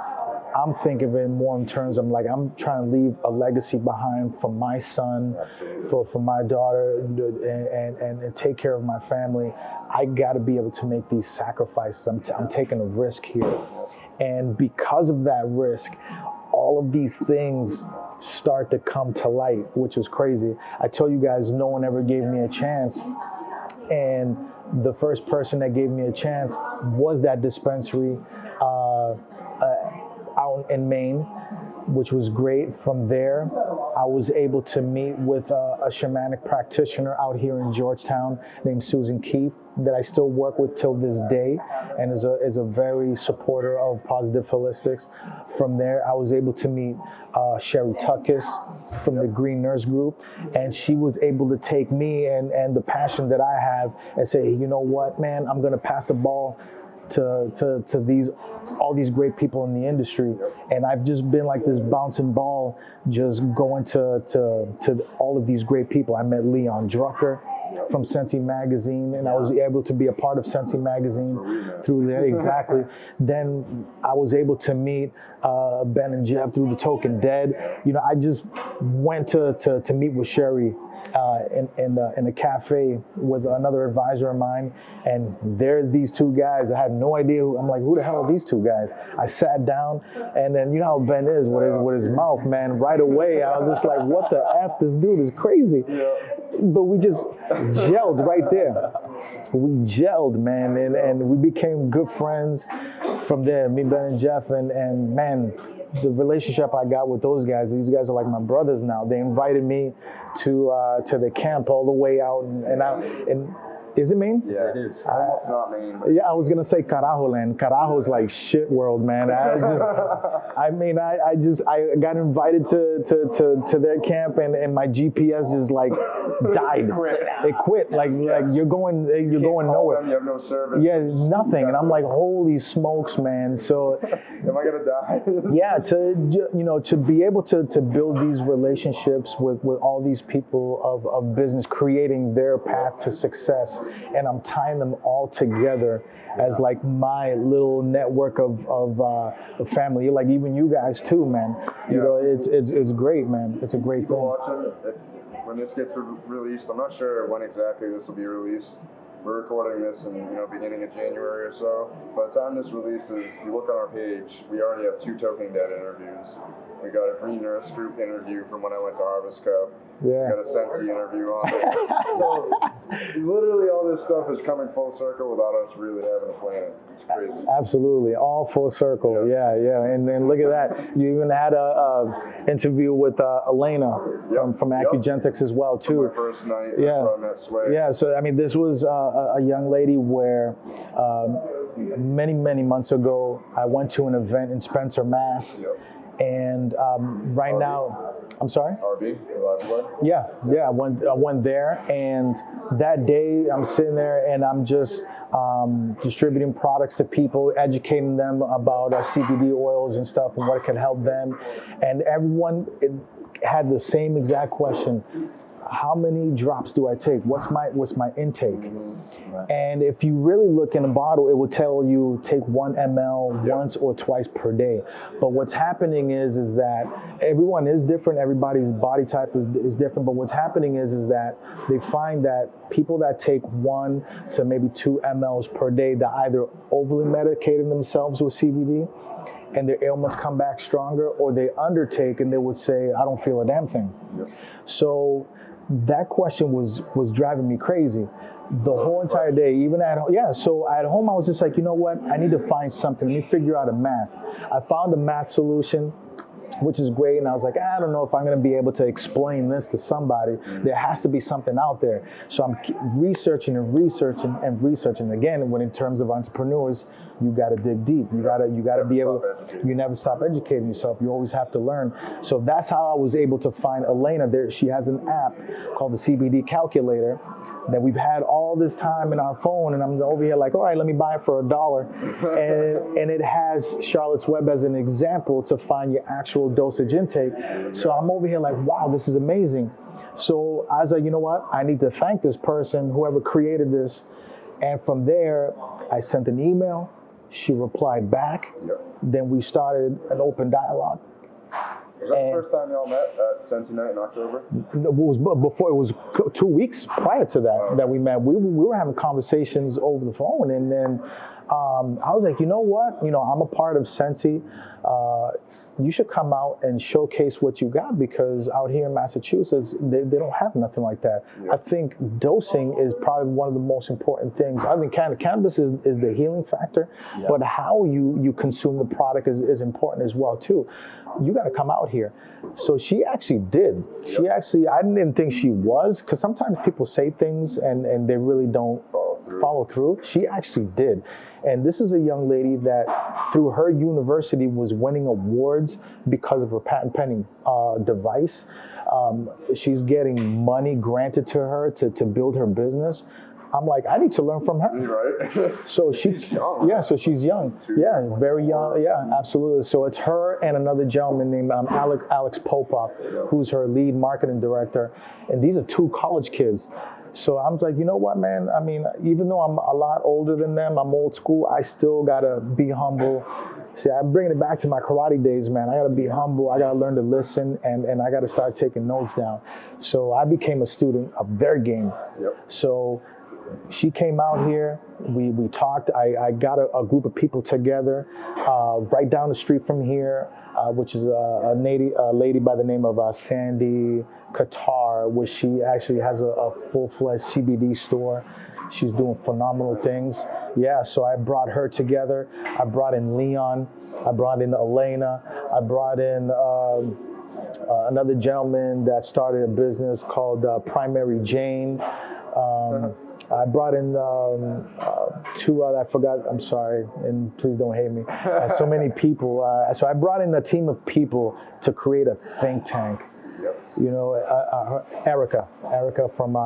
I'm thinking of it more in terms of like, I'm trying to leave a legacy behind for my son, for my daughter, and take care of my family. I got to be able to make these sacrifices. I'm taking a risk here, and because of that risk, all of these things start to come to light, which is crazy. I told you guys, no one ever gave me a chance, and the first person that gave me a chance was that dispensary out in Maine, which was great. From there, I was able to meet with a shamanic practitioner out here in Georgetown named Susan Keefe that I still work with till this day, and is a very supporter of Positive Holistics. From there, I was able to meet Sherry Tuckus from the Green Nurse Group, and she was able to take me and the passion that I have and say, you know what, man, I'm gonna pass the ball to all these great people in the industry, and I've just been like this bouncing ball, just going to all of these great people. I met Leon Drucker from Senti Magazine, and I was able to be a part of Senti Magazine through there. Exactly. Then I was able to meet Ben and Jeff through the Token Dead. You know, I just went to meet with Sherry in a cafe with another advisor of mine, and there's these two guys. I had no idea I'm like, who the hell are these two guys? I sat down, and then you know how Ben is with his mouth, man. Right away, I was just like, what the F? This dude is crazy. But we just gelled right there. We gelled, man, and we became good friends from there. Me, Ben, and Jeff, and man, the relationship I got with those guys, these guys are like my brothers now. They invited me to the camp all the way out, and Is it Maine? Yeah, it is. Almost not Maine. But Yeah, I was gonna say Carajo land. Carajo's like shit world, man. I got invited to their camp, and my GPS just like died. It quit. Like you're going nowhere. You have no service. Yeah, nothing. And I'm like, holy smokes, man. So, am I gonna die? yeah, to be able to build these relationships with all these people of business, creating their path to success, and I'm tying them all together as like my little network of family. Like even you guys too, man. You know, it's great, man. It's a great thing. Watching, when this gets released, I'm not sure when exactly this will be released. We're recording this in beginning of January or so. By the time this releases, if you look on our page, we already have 2 Talking Dead interviews. We got a Green Nurse Group interview from when I went to Harvest Cup. Yeah. We got a Sensi interview on there. So literally all this stuff is coming full circle without us really having a plan. It's crazy. Absolutely, all full circle. Yeah. And look at that. You even had a interview with Elena from Acugentics as well too. My first night. That's where I met Sway. Yeah. So I mean, this was a young lady where many months ago I went to an event in Spencer, Mass. Yep. And right RB? now, I'm sorry? RB, Live. Yeah, I went there, and that day I'm sitting there and I'm just distributing products to people, educating them about CBD oils and stuff and what can help them. And everyone had the same exact question. How many drops do I take? What's my intake? Right. And if you really look in a bottle, it will tell you take 1 ml once or twice per day. But what's happening is that everyone is different. Everybody's body type is different. But what's happening is that they find that people that take 1 to maybe 2 mLs per day, they're either overly medicating themselves with CBD and their ailments come back stronger, or they undertake and they would say, I don't feel a damn thing. Yep. So that question was driving me crazy the whole entire day, even at home. Yeah, so at home I was just like, you know what? I need to find something. Let me figure out a math. I found a math solution, which is great. And I was like, I don't know if I'm going to be able to explain this to somebody. There has to be something out there. So I'm researching. Again, when in terms of entrepreneurs, you got to dig deep. You got to be able. You never stop educating yourself. You always have to learn. So that's how I was able to find Elena. There, she has an app called the CBD Calculator that we've had all this time in our phone, and I'm over here like, all right, let me buy it for $1, and it has Charlotte's Web as an example to find your actual dosage intake. So I'm over here like, wow, this is amazing. So I was like, you know what? I need to thank this person, whoever created this. And from there, I sent an email. She replied back. Then we started an open dialogue. Was that the first time y'all met at Sensi Night in October? It was before. It was 2 weeks prior to that that we met. We were having conversations over the phone, and then I was like, you know what? I'm a part of Sensi. You should come out and showcase what you got, because out here in Massachusetts, they don't have nothing like that. I think dosing is probably one of the most important things. I think cannabis is the healing factor, but how you consume the product is important as well too. You got to come out here. So she actually did. She actually, I didn't think she was, because sometimes people say things and they really don't follow through. She actually did. And this is a young lady that through her university was winning awards because of her patent pending device. She's getting money granted to her to build her business. I'm like, I need to learn from her. Right. So she's young. So she's young. Yeah, very young. Yeah, absolutely. So it's her and another gentleman named Alex Popov, who's her lead marketing director. And these are 2 college kids. So I'm like, you know what, man? I mean, even though I'm a lot older than them, I'm old school, I still got to be humble. See, I'm bringing it back to my karate days, man. I got to be humble. I got to learn to listen, and I got to start taking notes down. So I became a student of their game. So she came out here, we talked, I got a group of people together right down the street from here, which is a lady by the name of Sandy Qatar, which she actually has a full-fledged CBD store. She's doing phenomenal things. Yeah, so I brought her together. I brought in Leon. I brought in Elena. I brought in another gentleman that started a business called Primary Jane. I brought in two other, I forgot, I'm sorry, and please don't hate me. So many people. So I brought in a team of people to create a think tank. Yep. You know, Erica from,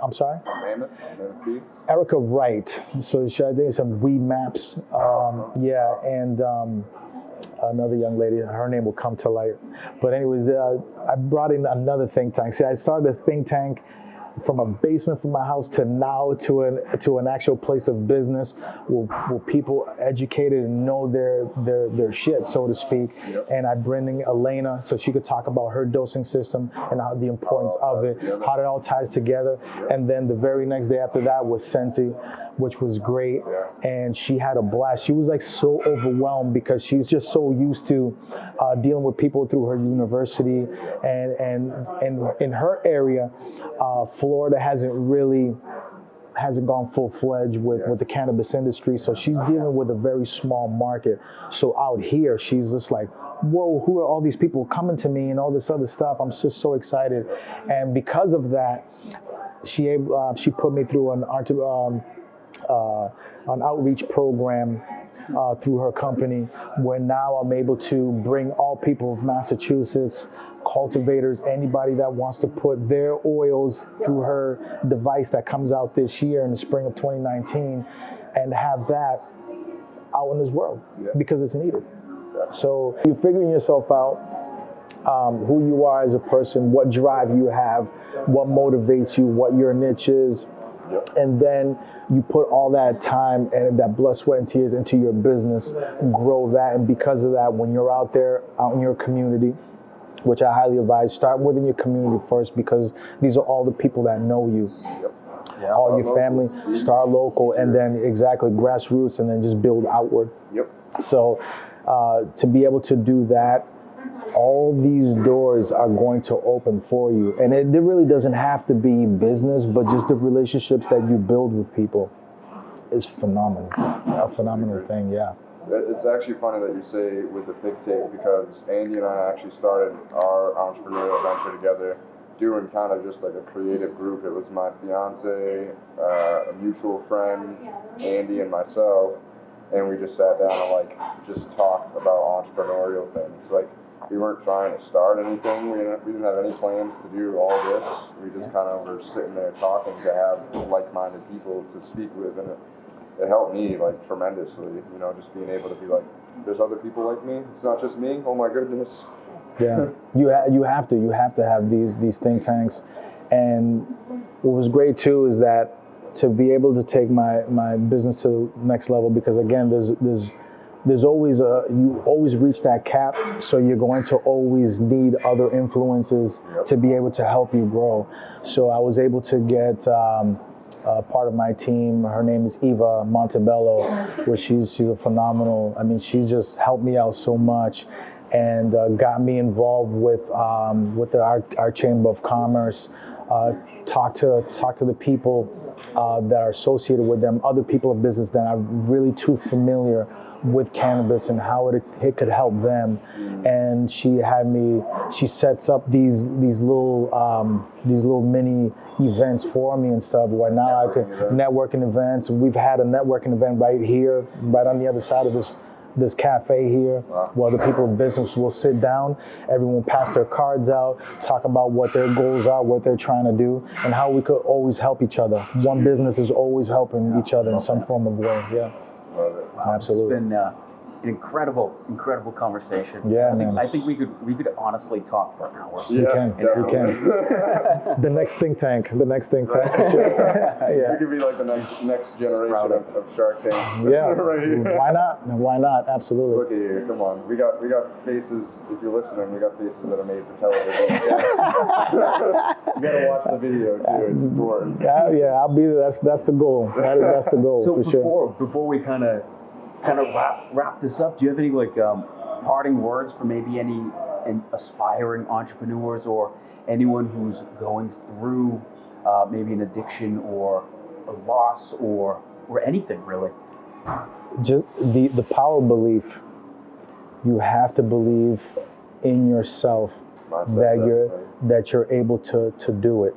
I'm sorry? Mammoth Peak. Erica Wright. So she, I think some weed maps. Yeah, and another young lady, her name will come to light. But anyways, I brought in another think tank. See, I started a think tank from a basement from my house to now to an actual place of business where people educated and know their shit, so to speak. Yep. And I bring in Elena so she could talk about her dosing system and how the importance of it, how it all ties together. Yep. And then the very next day after that was Sensi, which was great. Yeah. And she had a blast. She was like so overwhelmed because she's just so used to dealing with people through her university and in her area. Florida hasn't gone full-fledged with the cannabis industry, so she's dealing with a very small market. So out here, she's just like, whoa, who are all these people coming to me and all this other stuff? I'm just so excited. And because of that, she put me through an outreach program through her company, where now I'm able to bring all people of Massachusetts, cultivators, anybody that wants to put their oils through her device that comes out this year in the spring of 2019, and have that out in this world because it's needed. So you're figuring yourself out, who you are as a person, what drive you have, what motivates you, what your niche is. Yep. And then you put all that time and that blood, sweat, and tears into your business, grow that. And because of that, when you're out there, out in your community, which I highly advise, start within your community first, because these are all the people that know you. Yep. Yeah. All your family, start local, and then exactly grassroots, and then just build outward. Yep. So to be able to do that, all these doors are going to open for you. And it really doesn't have to be business, but just the relationships that you build with people is phenomenal. A phenomenal thing, yeah. It's actually funny that you say with the think tank, because Andy and I actually started our entrepreneurial venture together doing kind of just like a creative group. It was my fiance, a mutual friend, Andy, and myself, and we just sat down and like just talked about entrepreneurial things. Like, we weren't trying to start anything. We didn't have any plans to do all this. We just kind of were sitting there talking to have like-minded people to speak with, and it helped me like tremendously. You know, just being able to be like, there's other people like me. It's not just me. Oh my goodness. Yeah, you have to have these think tanks. And what was great too is that to be able to take my business to the next level, because again, there's always you always reach that cap, so you're going to always need other influences to be able to help you grow. So I was able to get part of my team. Her name is Eva Montebello, where she's a phenomenal. I mean, she just helped me out so much, and got me involved with our Chamber of Commerce. Talk to the people that are associated with them, other people of business that are really too familiar with cannabis and how it could help them. And she sets up these little mini events for me and stuff, where now I could networking events. We've had a networking event right here, right on the other side of this cafe here, where the people of business will sit down, everyone pass their cards out, talk about what their goals are, what they're trying to do, and how we could always help each other. One business is always helping each other in some form of way. Yeah. Wow, Absolutely. It's been an incredible conversation. Yeah, I think we could honestly talk for hours. You can. The next think tank. Right. Yeah. We could be like the next generation of Shark Tank. Yeah. Right here. Why not? Absolutely. Look at you, come on. We got faces, if you're listening, we got faces that are made for television. You gotta watch the video too, it's important. Yeah, I'll be there. That's the goal. That's the goal, So for sure. before we kind of wrap this up, do you have any like parting words for maybe any aspiring entrepreneurs or anyone who's going through maybe an addiction or a loss or anything really? Just the power of belief. You have to believe in yourself that you're able to do it.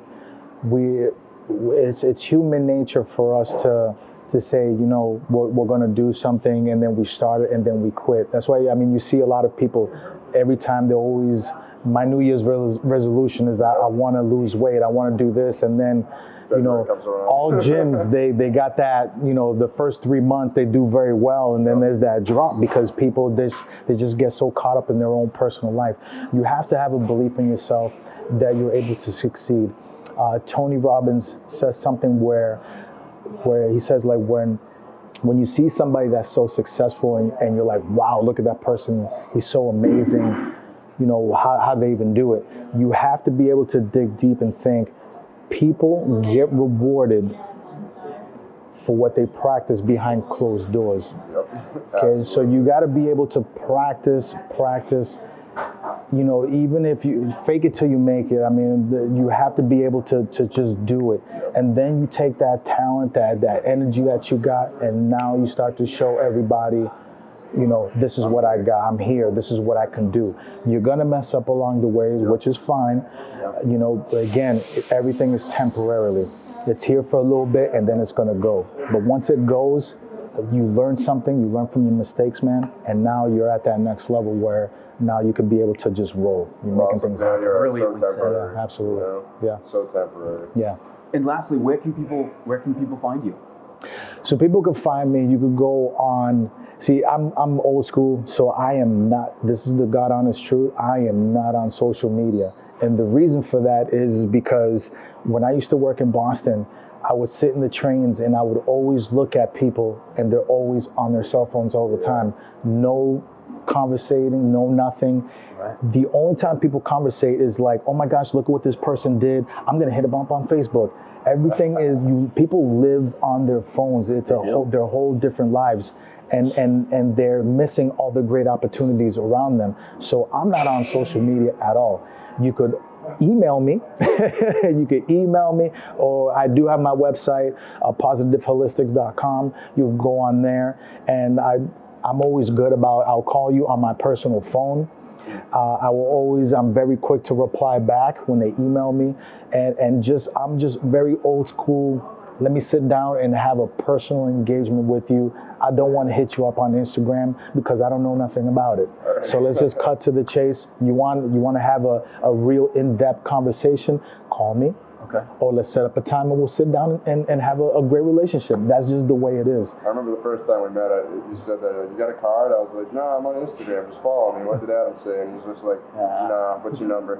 it's human nature for us to say, you know, we're going to do something and then we start it and then we quit. That's why, I mean, you see a lot of people every time they're always, my New Year's resolution is that I want to lose weight, I want to do this, and then, you know, all gyms, they got that, you know, the first 3 months they do very well, and then there's that drop because people, they just get so caught up in their own personal life. You have to have a belief in yourself that you're able to succeed. Tony Robbins says something where he says, like, when you see somebody that's so successful and you're like, wow, look at that person, he's so amazing, you know, how they even do it. You have to be able to dig deep and think, people get rewarded for what they practice behind closed doors. Okay, so you got to be able to practice. You know, even if you fake it till you make it, I mean, you have to be able to just do it. And then you take that talent, that energy that you got, and now you start to show everybody, you know, this is what I got, I'm here, this is what I can do. You're gonna mess up along the way, which is fine. You know, but again, everything is temporarily. It's here for a little bit and then it's gonna go. But once it goes, you learn something, you learn from your mistakes, man, and now you're at that next level where now you can be able to just roll. You're making things happen. Really so temporary. Yeah, absolutely. You know? Yeah. So temporary. Yeah. And lastly, where can people find you? So people can find me. You could go on. See, I'm old school, so I am not. This is the God honest truth. I am not on social media, and the reason for that is because when I used to work in Boston, I would sit in the trains and I would always look at people, and they're always on their cell phones all the time. No conversating, no nothing. Right. The only time people conversate is like, oh my gosh, look at what this person did. I'm gonna hit a bump on Facebook. Everything is people live on their phones. It's their whole different lives, and they're missing all the great opportunities around them. So I'm not on social media at all. You could email me. You could email me, or I do have my website, positivedifholistics.com. You can go on there, and I'm always good about, I'll call you on my personal phone. I'm very quick to reply back when they email me, and I'm just very old school. Let me sit down and have a personal engagement with you. I don't want to hit you up on Instagram because I don't know nothing about it. So let's just cut to the chase. You want to have a real in-depth conversation, call me. Okay. Or let's set up a time and we'll sit down and have a great relationship. That's just the way it is. I remember the first time we met, you said that, you got a card? I was like, no, I'm on Instagram, just follow me. What did Adam say? And he was just like, nah, what's your number?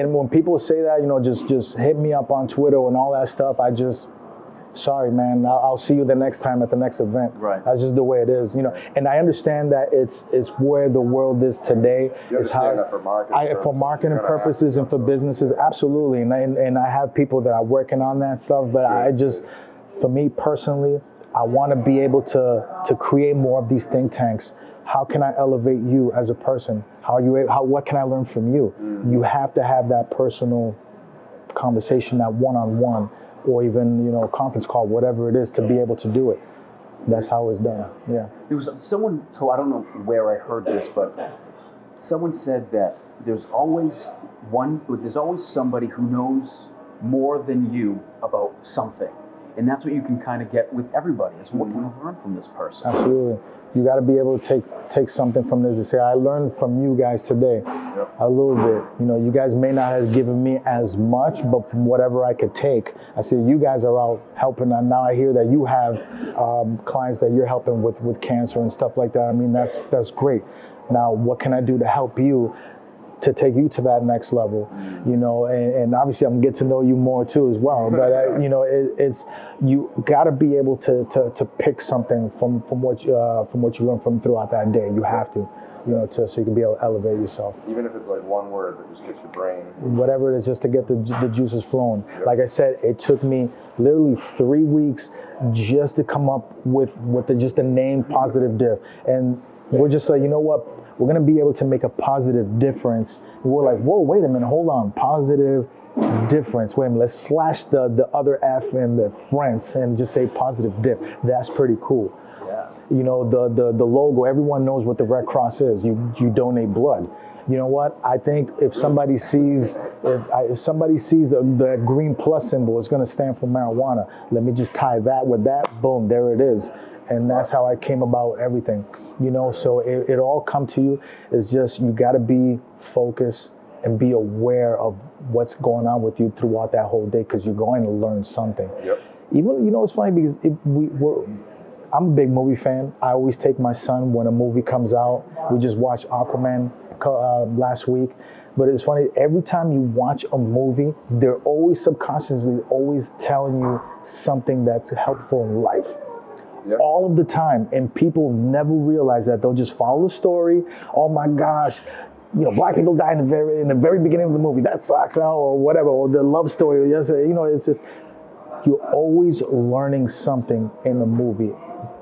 And when people say that, you know, just hit me up on Twitter and all that stuff, sorry, man, I'll see you the next time at the next event. Right. That's just the way it is, you know. And I understand that it's where the world is today. You understand that for marketing purposes and for businesses, absolutely. And I have people that are working on that stuff, but for me personally, I want to be able to create more of these think tanks. How can I elevate you as a person? What can I learn from you? Mm-hmm. You have to have that personal conversation, that one-on-one, or even, you know, conference call, whatever it is, to be able to do it. That's how it's done. Yeah. There was someone, so I don't know where I heard this, but someone said that there's always somebody who knows more than you about something. And that's what you can kind of get with everybody, is what can I learn from this person? Absolutely. You got to be able to take something from this and say, I learned from you guys today a little bit. You know, you guys may not have given me as much, but from whatever I could take, I see you guys are out helping. And now I hear that you have clients that you're helping with cancer and stuff like that. I mean, that's great. Now, what can I do to help you to take you to that next level, you know, and obviously I'm getting to know you more too as well. But you know, it's you got to be able to pick something from what you learn from throughout that day. You have to, you know, so you can be able to elevate yourself. Even if it's like one word that just gets your brain. Whatever it is, just to get the juices flowing. Yep. Like I said, it took me literally 3 weeks just to come up with just the name Positive Dif, and we're just like, you know what? We're going to be able to make a positive difference. And we're like, whoa, wait a minute, hold on. Positive difference. Wait a minute, let's slash the other F in the France and just say Positive Dif. That's pretty cool. Yeah. You know, the logo, everyone knows what the Red Cross is. You donate blood. you know what? I think if somebody sees the green plus symbol, it's going to stand for marijuana. Let me just tie that with that. Boom, there it is. And that's how I came about everything. You know, so it all come to you. It's just you got to be focused and be aware of what's going on with you throughout that whole day, because you're going to learn something. Yep. Even, you know, it's funny because I'm a big movie fan. I always take my son when a movie comes out. We just watched Aquaman last week. But it's funny, every time you watch a movie, they're always subconsciously always telling you something that's helpful in life. Yep. All of the time, and people never realize that. They'll just follow the story. Oh my gosh, you know, black people die in the very beginning of the movie. That sucks, or whatever, or the love story. Yes, you know, it's just you're always learning something in the movie.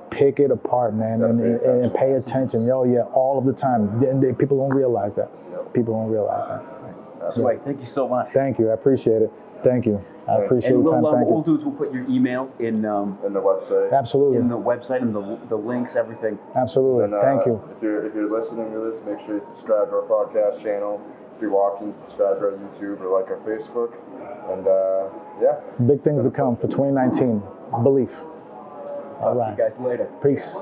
Pick it apart, man, and pay attention. Oh yeah, all of the time. People don't realize that. Yep. People don't realize that. That's right. Thank you so much. Thank you. I appreciate it. Thank you. I appreciate And your time. what Thank we'll you. do is we'll put your email in the website. Absolutely. in the website and the links, everything. Absolutely. And, Thank you. If you're listening to this, make sure you subscribe to our podcast channel. If you're watching, subscribe to our YouTube or like our Facebook. And yeah. Big things to come for 2019. Belief. All Talk right. to you guys later. Peace.